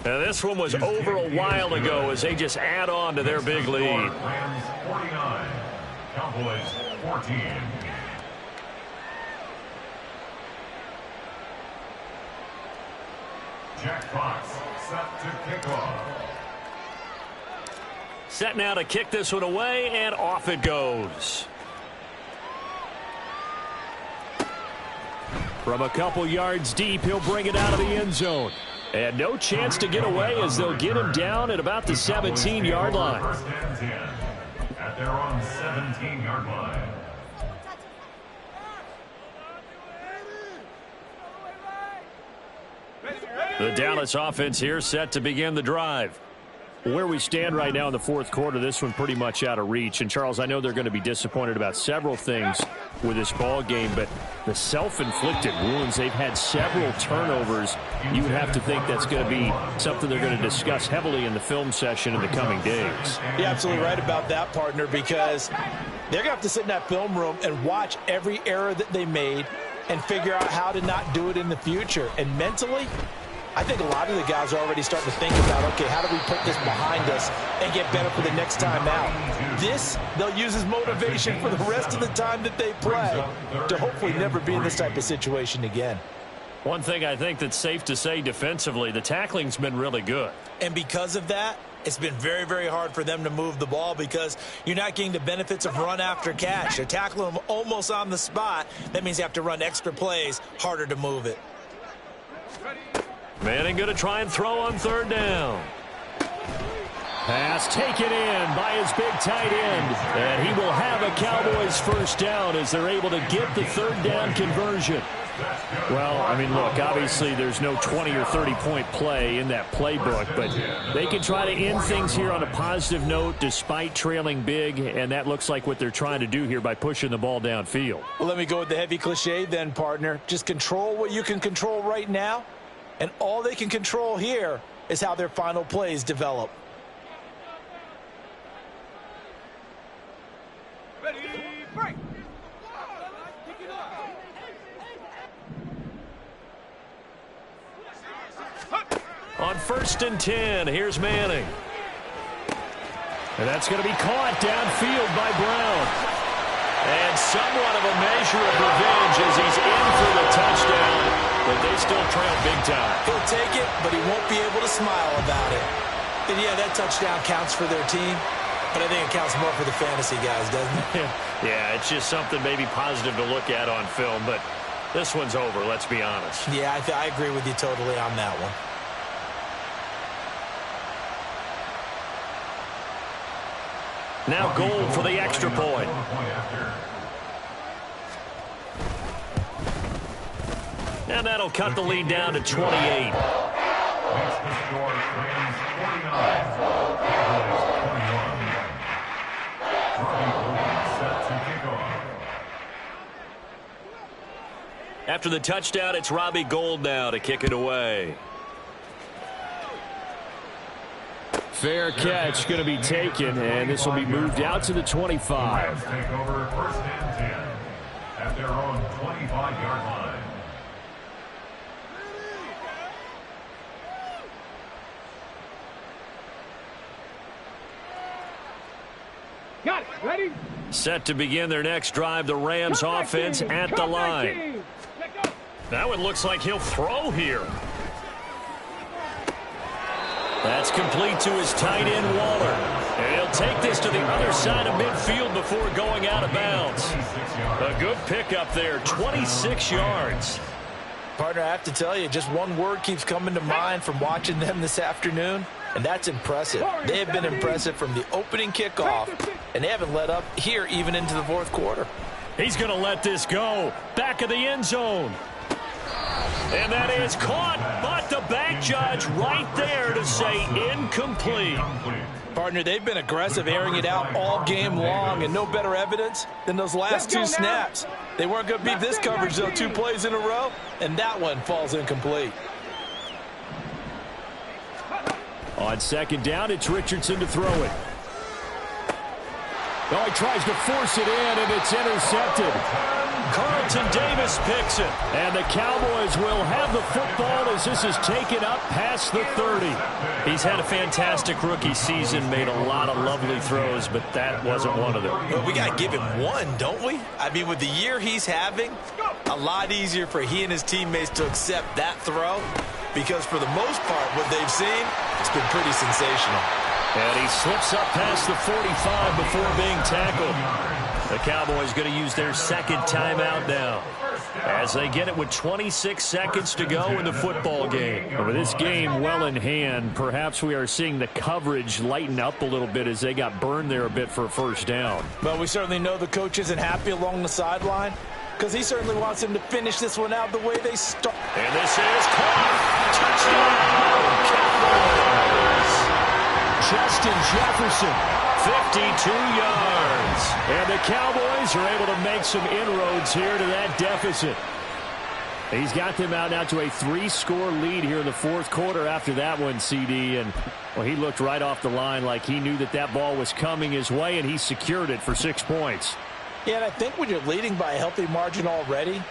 Speaker 2: Now this one was over a while ago as they just add on to their big lead.
Speaker 3: Rams 49, Cowboys 14. Jack Fox set to kick off.
Speaker 2: Set now to kick this one away, and off it goes. From a couple yards deep, he'll bring it out of the end zone. And no chance to get away as they'll get him down at about the 17-yard line.
Speaker 3: 1st and 10 at their own 17-yard line.
Speaker 2: The Dallas offense here set to begin the drive. Where we stand right now in the 4th quarter, this one pretty much out of reach. And, Charles, I know they're going to be disappointed about several things with this ball game, but the self-inflicted wounds, they've had several turnovers. You would have to think that's going to be something they're going to discuss heavily in the film session in the coming days.
Speaker 4: You're absolutely right about that, partner, because they're going to have to sit in that film room and watch every error that they made and figure out how to not do it in the future. And mentally, I think a lot of the guys are already starting to think about, okay, how do we put this behind us and get better for the next time out? This, they'll use as motivation for the rest of the time that they play to hopefully never be in this type of situation again.
Speaker 2: One thing I think that's safe to say defensively, the tackling's been really good.
Speaker 4: And because of that, it's been very, very hard for them to move the ball because you're not getting the benefits of run after catch. You're tackling them almost on the spot. That means you have to run extra plays, harder to move it.
Speaker 2: Manning going to try and throw on third down. Pass taken in by his big tight end. And he will have a Cowboys first down as they're able to get the third down conversion. Well, I mean, look, obviously there's no 20 or 30-point play in that playbook, but they can try to end things here on a positive note despite trailing big, and that looks like what they're trying to do here by pushing the ball downfield.
Speaker 4: Well, let me go with the heavy cliche then, partner. Just control what you can control right now, and all they can control here is how their final plays develop.
Speaker 5: Ready, break.
Speaker 2: On 1st and 10, here's Manning. And that's going to be caught downfield by Brown. And somewhat of a measure of revenge as he's in for the touchdown, but they still trail big time.
Speaker 4: He'll take it, but he won't be able to smile about it. And yeah, that touchdown counts for their team, but I think it counts more for the fantasy guys, doesn't it?
Speaker 2: Yeah, it's just something maybe positive to look at on film, but this one's over, let's be honest.
Speaker 4: Yeah, I agree with you totally on that one.
Speaker 2: Now goal for the extra point. And that'll cut the lead down to 28.
Speaker 3: Makes the score Rams 49, Cowboys 21. Robbie Gould set to kick off.
Speaker 2: After the touchdown, it's Robbie Gould now to kick it away. Fair catch going to be taken, and this will be moved out to the 25.
Speaker 3: Rams take over 1st and 10 at their own 25-yard line.
Speaker 5: Got it. Ready?
Speaker 2: Set to begin their next drive, the Rams offense at the line. That one looks like he'll throw here. That's complete to his tight end, Waller. And he'll take this to the other side of midfield before going out of bounds. A good pickup there, 26 yards.
Speaker 4: Partner, I have to tell you, just one word keeps coming to mind from watching them this afternoon, and that's impressive. They have been impressive from the opening kickoff, and they haven't let up here even into the fourth quarter.
Speaker 2: He's going to let this go. Back of the end zone. And that is caught, but the back judge right there to say incomplete.
Speaker 4: Partner, they've been aggressive, airing it out all game long, and no better evidence than those last two snaps. They weren't going to beat this coverage, though, 2 plays in a row, and that one falls incomplete.
Speaker 2: On 2nd down, it's Richardson to throw it. Oh, he tries to force it in, and it's intercepted. Carlton Davis picks it. And the Cowboys will have the football as this is taken up past the 30. He's had a fantastic rookie season, made a lot of lovely throws, but that wasn't one of them.
Speaker 4: But we got to give him one, don't we? I mean, with the year he's having, a lot easier for he and his teammates to accept that throw because for the most part, what they've seen, it's been pretty sensational.
Speaker 2: And he slips up past the 45 before being tackled. The Cowboys going to use their 2nd timeout now as they get it with 26 seconds to go in the football game. But with this game well in hand, perhaps we are seeing the coverage lighten up a little bit as they got burned there a bit for a first down.
Speaker 4: But we certainly know the coach isn't happy along the sideline because he certainly wants them to finish this one out the way they start.
Speaker 2: And this is caught. Touchdown, Cowboys. Justin Jefferson, 52 yards. And the Cowboys are able to make some inroads here to that deficit. He's got them out now to a 3-score lead here in the 4th quarter after that one, CD. And, well, he looked right off the line like he knew that that ball was coming his way, and he secured it for 6 points.
Speaker 4: Yeah, and I think when you're leading by a healthy margin already,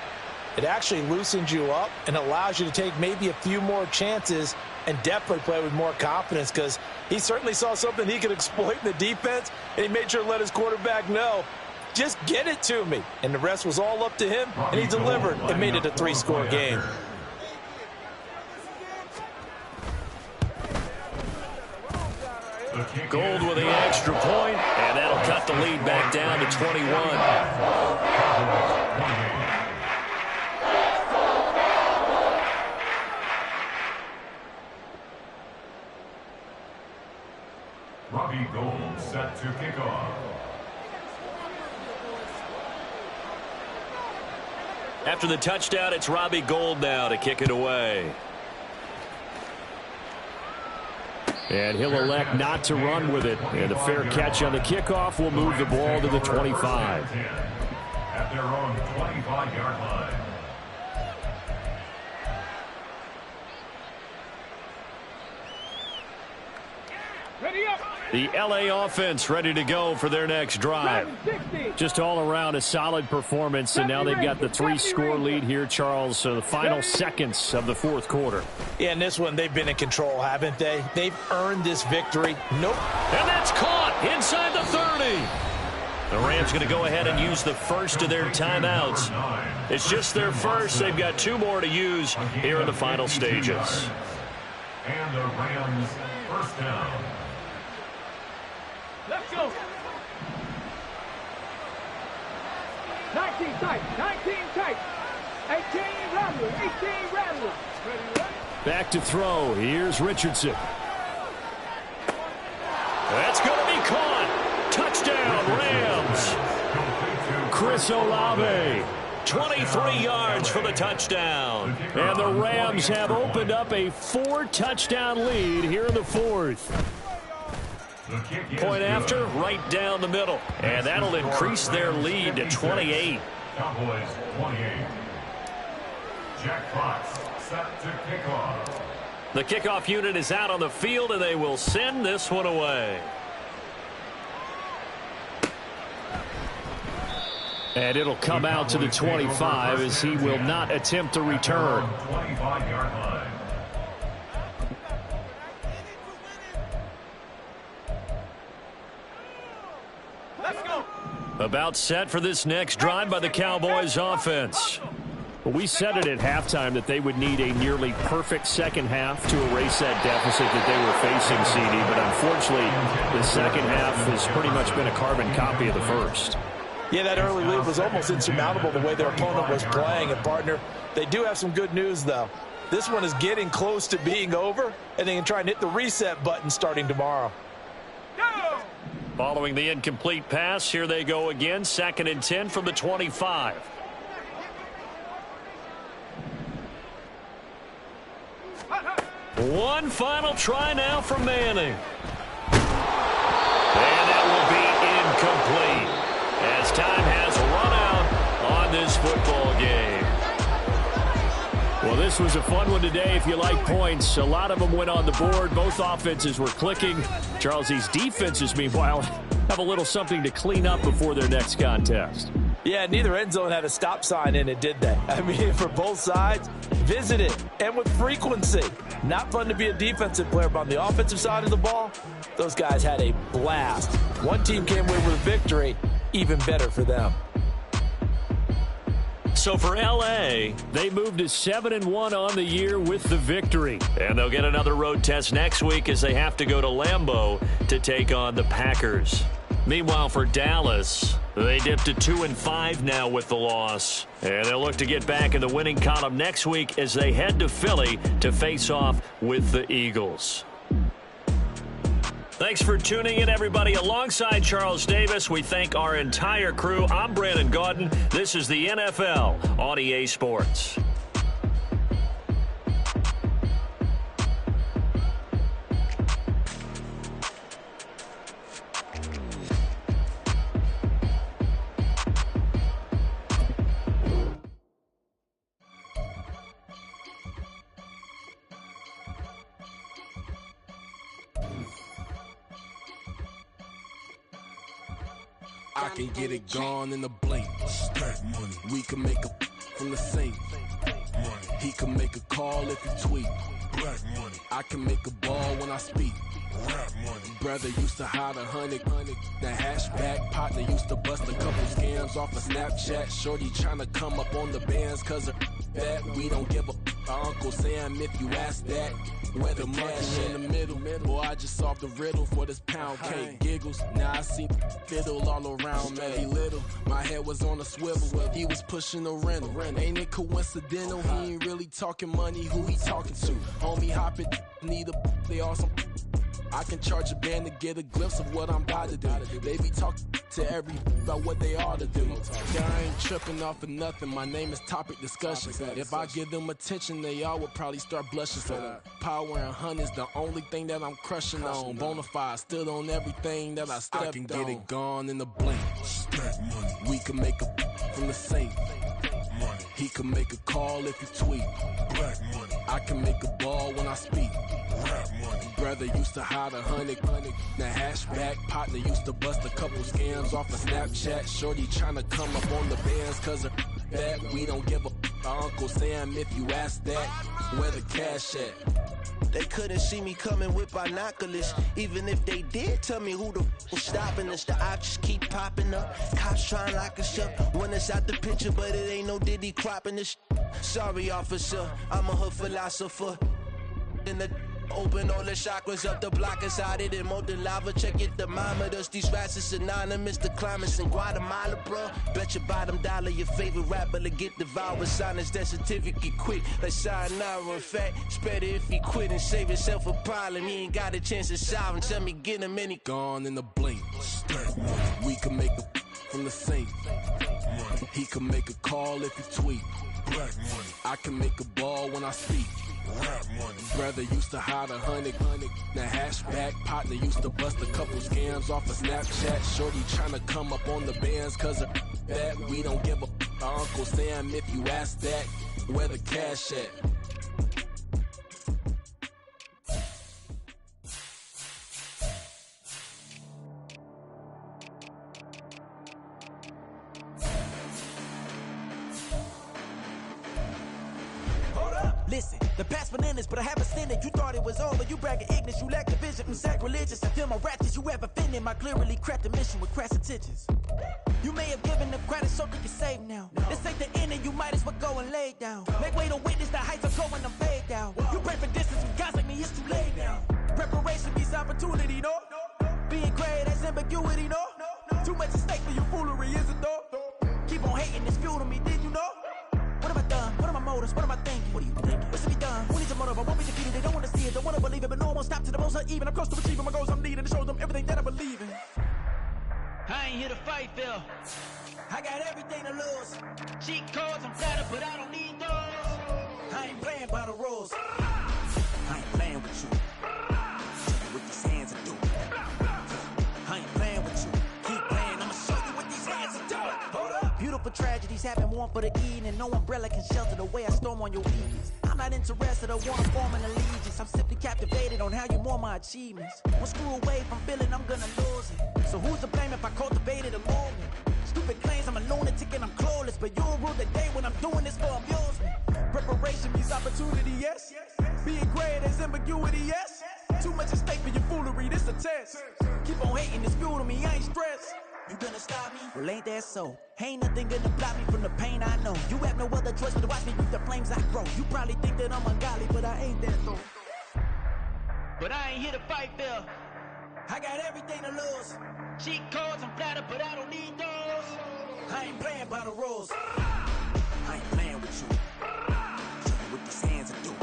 Speaker 4: It actually loosens you up and allows you to take maybe a few more chances and definitely play with more confidence, because he certainly saw something he could exploit in the defense, and he made sure to let his quarterback know, just get it to me. And the rest was all up to him, and he delivered and made it a 3-score game.
Speaker 2: Gould with the extra point, and that'll cut the lead back down to 21.
Speaker 3: Robbie Gould set to kick off.
Speaker 2: After the touchdown, it's Robbie Gould now to kick it away. And he'll elect not to run with it. And a fair catch on the kickoff will move the ball to the 25.
Speaker 3: At their own 25-yard line.
Speaker 5: Ready up.
Speaker 2: The LA offense ready to go for their next drive. Just all around a solid performance, and now they've got the 3-score lead here, Charles, so the final seconds of the fourth quarter.
Speaker 4: Yeah, in this one, they've been in control, haven't they? They've earned this victory. Nope.
Speaker 2: And that's caught inside the 30. The Rams going to go ahead and use the first of their timeouts. It's just their first. They've got 2 more to use here in the final stages.
Speaker 3: And the Rams first down.
Speaker 5: Let's go. 19 tight. 19 tight. 18 Ramblers. 18 Ramblers. Ready?
Speaker 2: Back to throw. Here's Richardson. That's going to be caught. Touchdown, Rams. Chris Olave. 23 yards for the touchdown. And the Rams have opened up a 4-touchdown lead here in the fourth. Point after, right down the middle. And that'll increase their lead to 28.
Speaker 3: Cowboys 28. Jack Fox set to kick off.
Speaker 2: The kickoff unit is out on the field, and they will send this one away. And it'll come out to the 25 as he will not attempt to return.
Speaker 3: 25-yard line.
Speaker 5: Let's go.
Speaker 2: About set for this next drive by the Cowboys offense. We said it at halftime that they would need a nearly perfect second half to erase that deficit that they were facing, CD. But unfortunately, the second half has pretty much been a carbon copy of the first.
Speaker 4: Yeah, that early lead was almost insurmountable the way their opponent was playing. And, partner, they do have some good news, though. This one is getting close to being over, and they can try and hit the reset button starting tomorrow.
Speaker 5: Go.
Speaker 2: Following the incomplete pass, here they go again. 2nd and 10 from the 25. One final try now from Manning. And that will be incomplete as time has run out on this football game. Well, this was a fun one today if you like points. A lot of them went on the board. Both offenses were clicking. Charles, these defenses, meanwhile, have a little something to clean up before their next contest.
Speaker 4: Yeah, neither end zone had a stop sign in it, did they? I mean, for both sides, visit it, and with frequency. Not fun to be a defensive player, but on the offensive side of the ball, those guys had a blast. One team came away with a victory, even better for them.
Speaker 2: So for L.A., they moved to 7-1 on the year with the victory. And they'll get another road test next week as they have to go to Lambeau to take on the Packers. Meanwhile, for Dallas, they dipped to 2-5 now with the loss. And they'll look to get back in the winning column next week as they head to Philly to face off with the Eagles. Thanks for tuning in, everybody. Alongside Charles Davis, we thank our entire crew. I'm Brandon Gaudin. This is the NFL on EA Sports.
Speaker 6: I can get it gone in a blink. Stack money. We can make a from the sink. He can make a call if he tweet. Black money. I can make a ball when I speak. Rap money. Brother used to hide 100. The hashback partner used to bust a couple scams off of Snapchat. Shorty tryna come up on the bands cause of that. We don't give a Uncle Sam if you ask that. Where the cash in the middle. Boy, I just solved the riddle for this pound cake. Giggles, now I see fiddle all around me. Little, my head was on a swivel. He was pushing a rental. Ain't it coincidental? He ain't really talking money. Who he talking to? Homie hopping, need a they awesome. I can charge a band to get a glimpse of what I'm about to do. They be talking to every about what they ought to do. Yeah, I ain't tripping off of nothing. My name is Topic Discussion. If I give them attention, they all would probably start blushing. So power and hunt is the only thing that I'm crushing on. Bonafide stood on everything that I stepped on. I can get it gone in a blink. We can make a from the sink. He can make a call if he tweet. Black money. I can make a ball when I speak. Rap money. Brother used to hide 100. The hashback partner used to bust a couple scams off of Snapchat. Shorty tryna come up on the bands cause of that. We don't give a Uncle Sam if you ask that. Where the cash at?
Speaker 7: They couldn't see me coming with binoculars. Even if they did tell me who the f was stopping us, the options keep popping up. Cops trying to lock us up. Want us out the picture, but it ain't no Diddy cropping this. Sorry, officer, I'm a hood philosopher. In the open all the chakras up, the block is out it and molten lava. Check your thermometers. These rats is synonymous to climates in Guatemala, bro. Bet your bottom dollar your favorite rapper to get devoured. Sign his death certificate quick. Like sayonara. In fact, it's better if he quit and save himself a problem. He ain't got a chance to solve and tell me get him any.
Speaker 6: Gone in the blink. We can make a from the sink. He can make a call if he tweet. Black money. I can make a ball when I speak. Rap money. Brother used to hide 100. The hashback partner used to bust a couple scams off of Snapchat. Shorty tryna come up on the bands cause of that. We don't give a Uncle Sam if you ask that. Where the cash at?
Speaker 8: Listen, the past bananas, but I haven't seen it. You thought it was over, you bragging ignorance, you lack the vision from sacrilegious. I feel my ratchets, you ever offended my clearly crafted mission with crass intentions. You may have given them credit so they can save now. This ain't the end and you might as well go and lay down. Make way to witness the heights I'm going, I'm fade down. You pray for distance with guys like me, it's too late now. Preparation beats opportunity, no? Being great, that's ambiguity, no? Too much at stake for your foolery, is it though? Keep on hating, it's fuel to me, did you know? What have I done? What are my motives? What am I thinking? What are you thinking? What's to be done? Who needs a motive? I won't be defeated. They don't want to see it, don't want to believe it, but no one won't stop to the most uneven. I'm close to achieving my goals. I'm needing to show them everything that I believe in.
Speaker 9: I ain't here to fight, Phil.
Speaker 8: I got everything to lose.
Speaker 9: Cheat codes, I'm flattered, but I don't need those.
Speaker 8: I ain't playing by the rules. I ain't playing with you. Show you what these hands are doing. I ain't playing with you. Keep playing, I'ma show you what these hands are doing. Hold up. Beautiful tragedies happen, one for the eating, and no umbrella can shelter the way I storm on your evenings. I'm not interested, I want to form an allegiance. I'm simply captivated on how you more my achievements. One screw away from feeling I'm gonna lose it. So who's to blame if I cultivated a movement? Stupid claims I'm a lunatic and I'm clueless, but you'll rule the day when I'm doing this for amusement. Preparation means opportunity, yes. Being great is ambiguity, yes. Too much at stake for your foolery, this a test. Keep on hating, it's fuel to me, I ain't stressed. You gonna stop me? Well, ain't that so? Ain't nothing gonna block me from the pain I know. You have no other choice but to watch me reap the flames I grow. You probably think that I'm ungodly, but I ain't that though.
Speaker 9: But I ain't here to fight, Phil.
Speaker 8: I got everything to lose.
Speaker 9: Cheat codes, I'm flattered, but I don't need those.
Speaker 8: I ain't playing by the rules. I ain't playing with you. Show you what these hands are doing.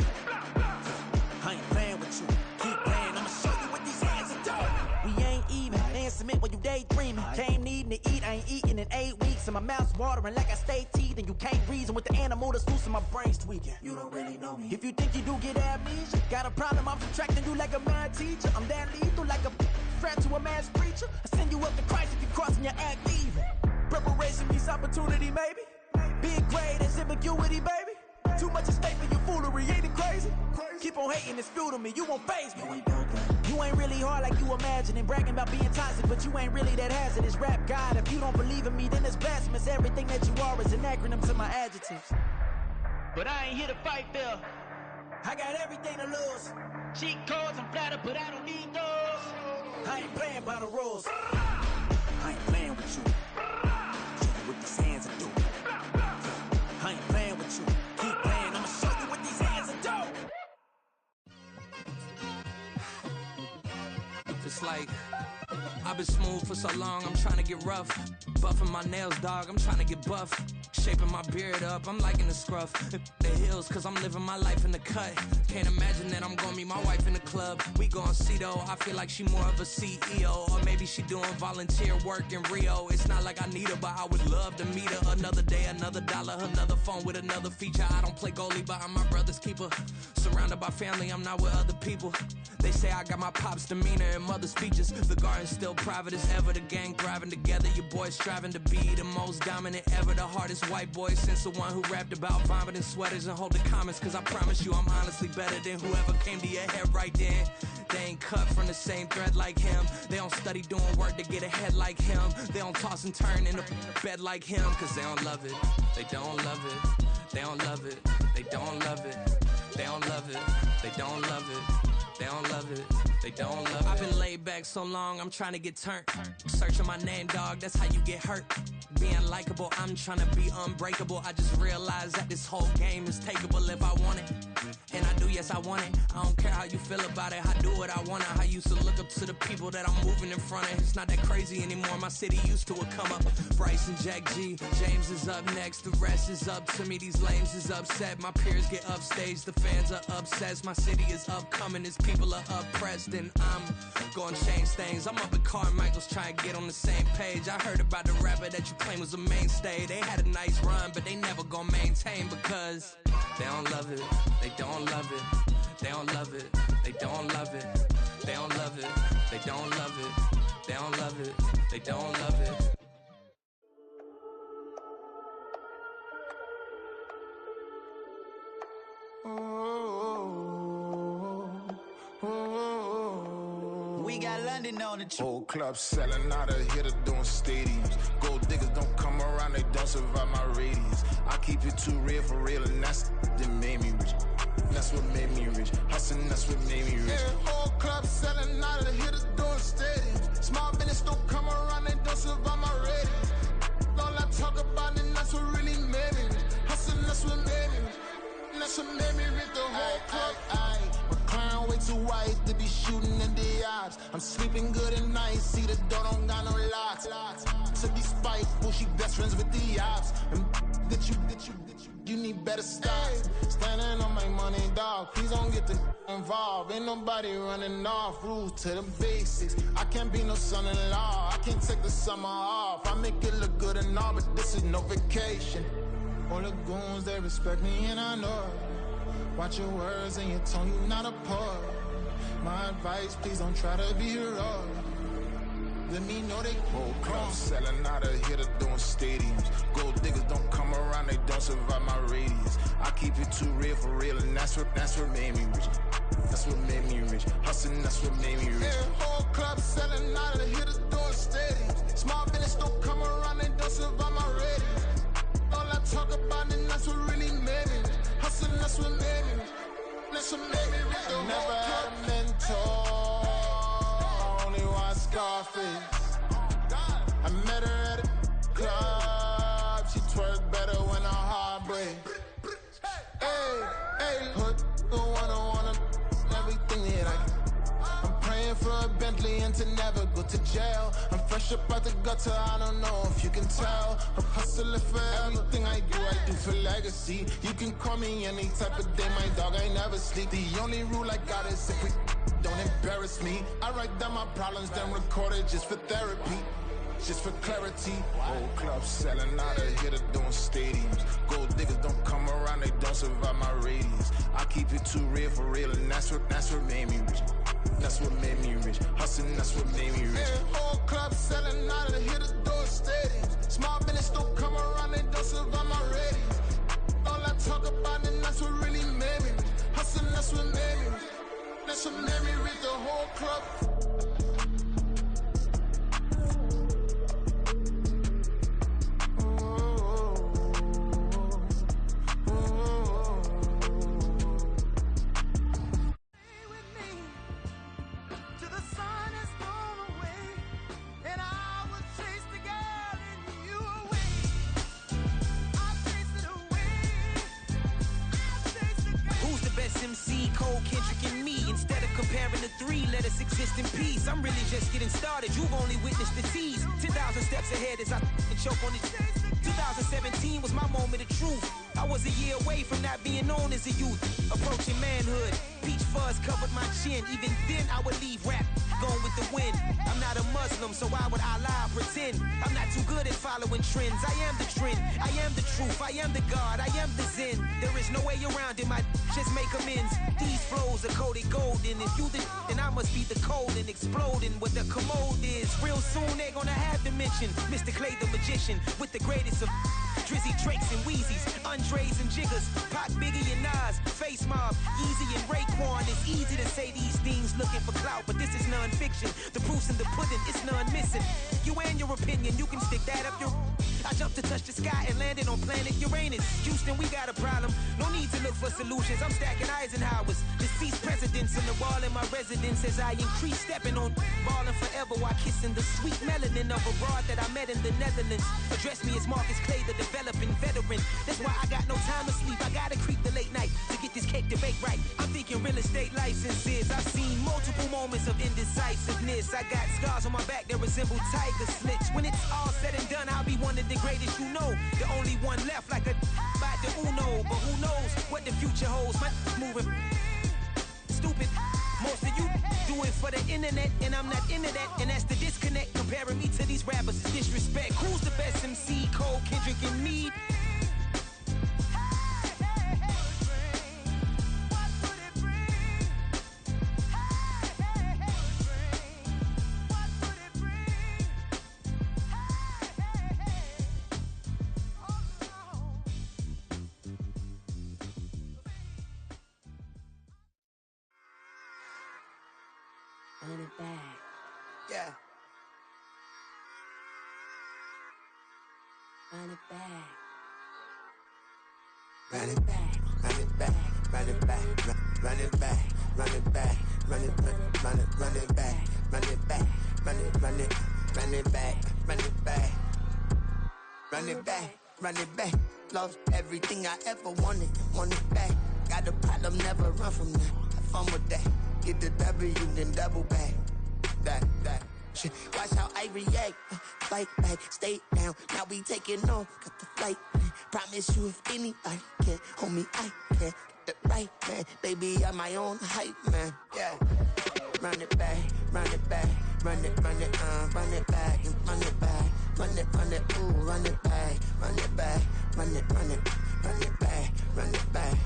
Speaker 8: I ain't playing with you. Keep playing, I'ma show you what these hands are doing. We ain't even. They ain't submit when you daydreaming. Came needing to eat, I ain't eating in 8 weeks. And my mouth's watering like I stay teeth. And you can't reason with the animal that's loose and my brain's tweaking. You don't really know me. If you think you do get amnesia, got a problem, I'm subtracting you like a mad teacher. I'm that lethal like a threat to a mass preacher. I send you up to Christ if you crossing your act evil. Preparation means opportunity, maybe. Being great is ambiguity, baby. Too much at stake for your foolery, ain't it crazy? Keep on hating, it's fuel to me. You won't faze me. You ain't really hard like you imagining. Bragging about being toxic, but you ain't really that hazardous. Rap God, if you don't believe in me, then it's blasphemous. Everything that you are is an acronym to my adjectives.
Speaker 9: But I ain't here to fight fair.
Speaker 8: I got everything to lose.
Speaker 9: Cheat codes, I'm flattered, but I don't need those.
Speaker 8: I ain't playing by the rules.
Speaker 10: I ain't playing with you. Show you what these hands are doing. I ain't playing with you. Keep playing, I'ma show you what these hands are doing.
Speaker 11: It's like I've been smooth for so long, I'm trying to get rough. Buffing my nails, dog, I'm trying to get buff. Shaping my beard up, I'm liking the scruff. The hills, cause I'm living my life in the cut. Can't imagine that I'm gonna meet my wife in the club. We gon' see though, I feel like she more of a CEO. Or maybe she doing volunteer work in Rio. It's not like I need her, but I would love to meet her. Another day, another dollar, another phone with another feature. I don't play goalie, but I'm my brother's keeper. Surrounded by family, I'm not with other people. They say I got my pop's demeanor and mother's features. The garden's still private as ever. The gang thriving together. Your boys striving to be the most dominant ever. The hardest white boy since the one who rapped about vomiting sweaters and holding comments. Cause I promise you I'm honestly better than whoever came to your head right then. They ain't cut from the same thread like him. They don't study doing work to get ahead like him. They don't toss and turn in the bed like him. Cause they don't love it. They don't love it. They don't love it. They don't love it. They don't love it. They don't love it. They don't love it, they don't love it. I've been laid back so long, I'm trying to get turned. Searching my name, dog, that's how you get hurt. Being likable, I'm trying to be unbreakable. I just realized that this whole game is takeable if I want it. And I do, yes, I want it. I don't care how you feel about it, I do what I want it. I used to look up to the people that I'm moving in front of. It's not that crazy anymore, my city used to a come up. Bryce and Jack G, James is up next. The rest is up to me, these lames is upset. My peers get upstage, the fans are obsessed. My city is upcoming, its people are oppressed. And I'm gonna change things. I'm up at Carmichael's trying to get on the same page. I heard about the rapper that you claim was a mainstay. They had a nice run, but they never gonna maintain because they don't love it, they don't love it, they don't love it, they don't love it, they don't love it, they don't love it, they don't love it, they don't love it.
Speaker 8: We got London on the
Speaker 12: Whole club selling out of hitter doing stadiums. Gold diggers don't come around, they don't survive my radius. I keep it too real for real, and that's that made me rich. That's what made me rich. Hustling, that's what made me rich. Yeah, whole club selling out of hitters doing stadiums. Small business don't come around, they don't survive my radius. All I talk about, and that's what really made me rich. Hustling, that's what made me rich. That's what made me rich. The whole club. Clown way too white to be shooting in the eyes. I'm sleeping good at night, see the door don't got no locks. To be spiteful, she best friends with the ops. And you need better stop. Standing on my money, dog. Please don't get the involved. Ain't nobody running off. Rules to the basics. I can't be no son-in-law. I can't take the summer off. I make it look good and all, but this is no vacation. All the goons, they respect me and I know it. Watch your words and your tone, you not a poet. My advice, please don't try to be heroic. Let me know they whole club selling out of hitter doing stadiums. Gold diggers don't come around, they don't survive my radius. I keep it too real for real, and that's what made me rich. That's what made me rich. Hustling, that's what made me rich. Yeah, whole club selling out of hitters doing stadiums. Small business don't come around, they don't survive my radius. All I talk about, and that's what really made me rich. Hustling, that's what made me rich. That's what made me rich. I never had a mentor. I only watch Scarface. I met her at a club. She twerk better when her heart breaks. Hey, put the one everything that I'm praying for a Bentley and to never go to jail. I'm fresh up out the gutter, I don't know if you can tell. I'm hustling for everything I do for legacy. You can call me any type of day, my dog, I never sleep. The only rule I got is if we don't embarrass me. I write down my problems, then record it just for therapy. Just for clarity. Whole club selling out of hitter doing stadiums. Gold diggers don't come around, they don't survive my radius. I keep it too real for real, and that's what made me rich. That's what made me rich. Hustling, that's what made me rich. Yeah, whole club selling out of hitters doing stadiums. Small business don't come around, they don't survive my radius. All I talk about, and that's what really made me rich. Hustling, that's what made me rich.
Speaker 8: Cole, Kendrick, and me. Instead of comparing the three, let us exist in peace. I'm really just getting started. You've only witnessed the tease. 10,000 steps ahead as I choke on these. 2017 was my moment of truth. I was a year away from not being known as a youth. Approaching manhood, peach fuzz covered my chin. Even then I would leave rap going with the wind. I'm not a Muslim, so why would I lie or pretend? I'm not too good at following trends. I am the trend, I am the truth, I am the God, I am the Zen. There is no way around it, just make amends. These flows are coated golden. If you the then I must be the cold and exploding what the commode is. Real soon they're gonna have to mention Mr. Clay the magician with the greatest of Drizzy, Drakes, and Wheezies, Andres and Jiggers, Pac, Biggie, and Nas, Face Mob, Easy and Raekwon. It's easy to say these things looking for clout, but this is non-fiction. The proof's in the pudding, it's none missing. You and your opinion, you can stick that up your... I jumped to touch the sky and landed on planet Uranus. Houston, we got a problem. No need to look for solutions. I'm stacking Eisenhowers. Deceased presidents in the wall in my residence as I increase stepping on ballin' forever while kissing the sweet melanin of a broad that I met in the Netherlands. Address me as Marcus Clay, the developing veteran. That's why I got no time to sleep. I gotta creep the late night to get this cake to bake right. I'm thinking real estate licenses. I've seen multiple moments of indecisiveness. I got scars on my back that resemble tiger slits. When it's all said and done, I'll be one of the greatest you know. The only one left like a by the Uno. But who knows what the future holds. My moving stupid. Most of you do it for the internet, and I'm not into that. And that's the disconnect. Comparing me to these rappers is disrespect. Who's the best MC? Cole, Kendrick, and me?
Speaker 13: Run it back.
Speaker 8: Yeah.
Speaker 13: Run it back.
Speaker 7: Run it back, run it back, run it back, run it back, run it back, run it back, run it back, run it back, run it back, run it back, run it back, run it back. Lost everything I ever wanted, want it back. Got a problem, never run from that. Have fun with that. Get the W, then double back. That shit. Watch how I react. Fight back, stay down. Now we taking off. Got the flight. Promise you, if anybody can, homie, I can. Get the right man, baby, I'm my own hype man. Yeah. Run it back, run it back, run it back, and run it back, run it, ooh, run it back, run it back, run it back, run it back.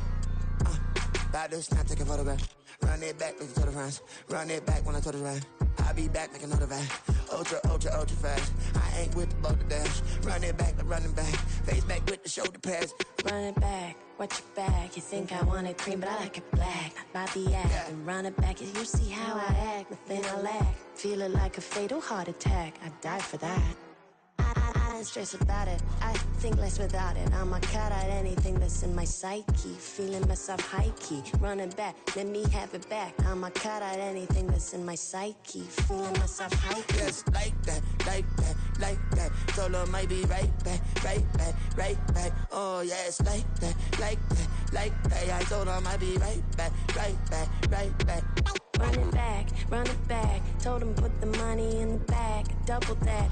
Speaker 7: Baddest, now take a photograph. Run it back, make it to the friends. Run it back when I told it right. I'll be back, make another van. Ultra, ultra, ultra fast. I ain't with the boat to dash. Run it back, like running back. Face back with the shoulder pads.
Speaker 13: Run it back, watch your back. You think I want it cream, but I like it black. Not the act, yeah. And run it back. You see how I act, nothing I lack. Feeling like a fatal heart attack. I'd die for that. I don't stress about it, I think less without it. I'ma cut out anything that's in my psyche. Feeling myself high-key, running back, let me have it back. I'ma cut out anything that's in my psyche. Feeling myself high-key.
Speaker 7: Yes, like that, like that, like that. Solo might be right back, right back, right back. Oh yes, like that, like that, like that. I told her I might be right back, right back, right back.
Speaker 13: Run it back, run it back. Told him put the money in the bag, double that.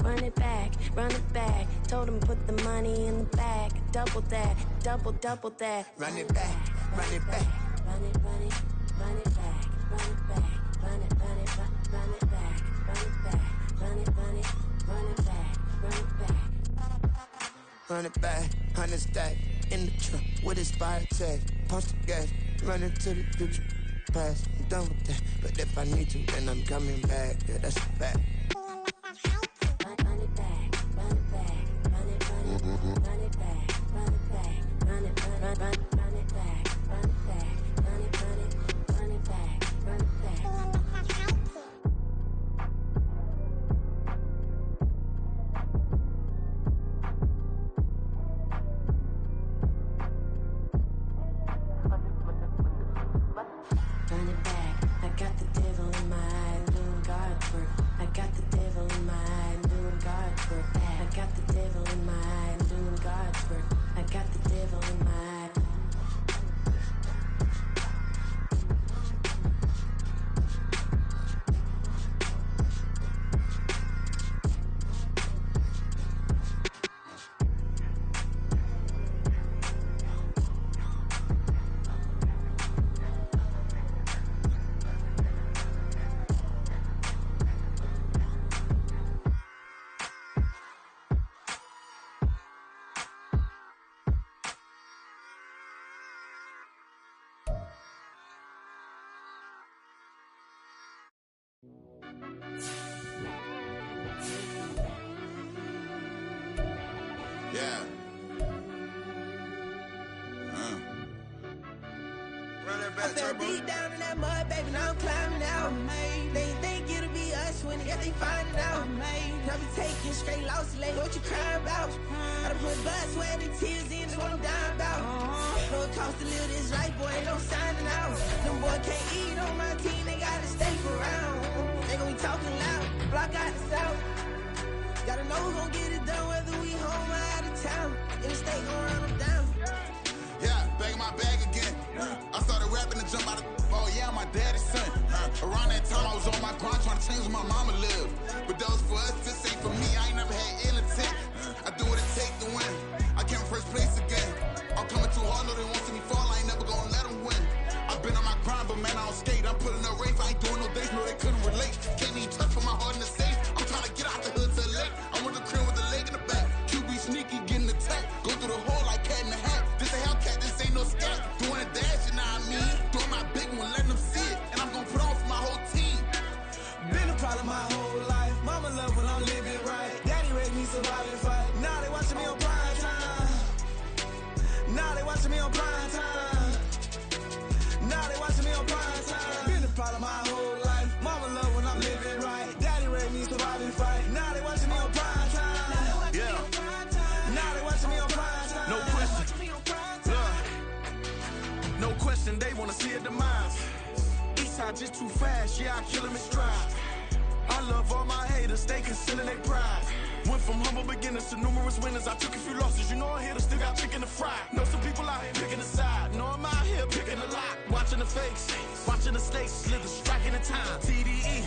Speaker 13: Run it back, run it back. Told him put the money in the bag, double that, double that.
Speaker 7: Run it back, run it back.
Speaker 13: Run it, run it, run it back, run it back, run it, run it, run it back, run it back, run it, run it, run it back, run it back.
Speaker 7: Run it back, 100 stack in the truck with expired tag. Punch the gas, run into the future. Past, I'm done with that. But if I need to, then I'm coming back. Yeah, that's a fact.
Speaker 13: Run it back, run it back, run it, run it, run it back, run it back, run it, run it, run it back, run it back, run it, run it, run it back, run it back. Run it back, I got the devil in my eye, I'm doing guard work. I got the devil in my eye, I'm doing guard work. I got the devil in my eye, I'm doing guard work. I got the devil in my eye.
Speaker 12: Yeah.
Speaker 7: I fell deep down in that mud, baby, now I'm climbing out. They think it'll be us when they find it out. I be taking straight losses, like what you crying about? I done put blood, sweat, and tears in, that's what I'm dying about. Know it costs to live this life, boy, ain't no signing out. Them boys can't eat on my team, they gotta stay around. They gon' be talking loud, block out the south. Gotta know who gon' get it done, whether we home or out of town. In the state gon' run them down.
Speaker 12: Yeah, back in my bag again. I started rapping to jump out of oh yeah, my daddy's son. Around that time I was on my grind trying to change where my mama lived. But that was for us, this ain't for me. I ain't never had ill intent. I do what it take to win. I came first place again. I'm coming too hard, no they won't see me fall. I ain't never gonna let them win. I've been on my grind, but man I don't skate. I'm putting up race, I ain't doing no days, no they couldn't relate. Can't even touch for my heart in the safe. I'm trying to get out the hood to the lake. I'm with the crib with the leg in the back. QB sneaky, getting attacked. Go through the hole like cat in the hat. This a Hellcat, this ain't no scat. Doing a dash, you know what I mean? Doing my big one, letting them see it. And I'm gonna put on for my whole team.
Speaker 14: Been a problem my whole life. Mama love when I'm living right. Daddy raised me survive and fight. Now they watching me on prime time. Now they watching me on prime time. Now they watching me on prime time. Been a problem my whole life. Mama love when I'm living right. Daddy raised me survive and fight. Now they watching me on prime time. Yeah. Now they watching me on prime time.
Speaker 15: No question. No question, they wanna see a demise. Eastside just too fast, yeah, I kill him in stride. I love all my haters, they consider they pride. Went from humble beginners to numerous winners. I took a few losses, you know I'm here to still got chicken to fry. Know some people out here picking a side. Know I'm out here picking a lot. Watching the fakes, watching the stakes, slither, striking the time. TDE,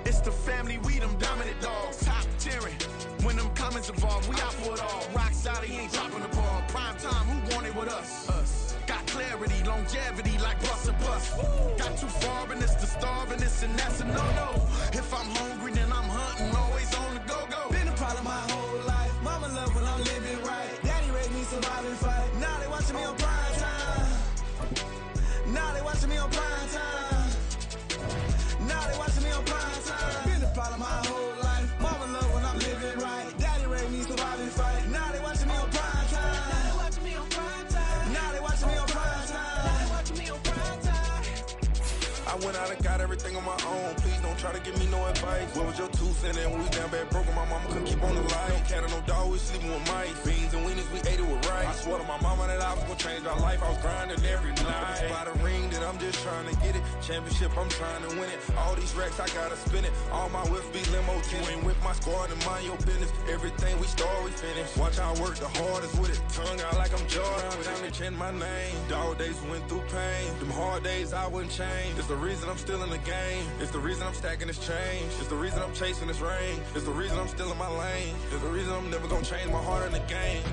Speaker 15: it's the family, we them dominant dogs. Top tiering, when them comments involved, we out for it all. Rock solid, he ain't dropping the ball. Prime time, who want it with us? Us. Got clarity, longevity, like bust and bust. Got too far in this to starve in this, and that's a no-no. If I'm hungry, then I'm hunting, always on the go-go.
Speaker 14: Been a problem my whole life. Mama love when I'm living right. Daddy raised me survive and fight. Now they watching me on prime time. Now they watching me on prime time. Now they watching me on prime time. Been a problem my whole life. Mama love when I'm living right. Daddy raised me survive and fight. Now they watching me on prime time. Now they watching me on prime time. Now they watching me on prime time. Now they watching me on prime time.
Speaker 16: I went out and got everything on my own. Please don't try to give me no advice. What was your 2 cents and we down bad broke? My mama couldn't keep on the light. No cat or no dog, we sleeping with mice. Beans and weenies, we ate it with rice. I swore to my mama that I was gonna change our life. I was grinding every night. By the ring that I'm just trying to get it. Championship, I'm trying to win it. All these racks, I gotta spin it. All my whips be limo. You ain't with my squad and mind your business. Everything we start, we finish. Watch how I work the hardest with it. Tongue out like I'm Jordan. Down to change my name. Dog days went through pain. Them hard days I wouldn't change. It's the reason I'm still in the game. It's the reason I'm stacking this change. It's the reason I'm chasing this rain. It's the reason I'm still in my lane. It's the reason I'm never gonna change my heart in the game.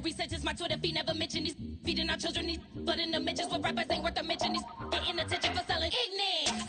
Speaker 17: Slavery sentence, my Twitter feed never mentioned these Feeding our children these, flooding the mentions with rappers ain't worth a mention. These getting attention for selling ignorant.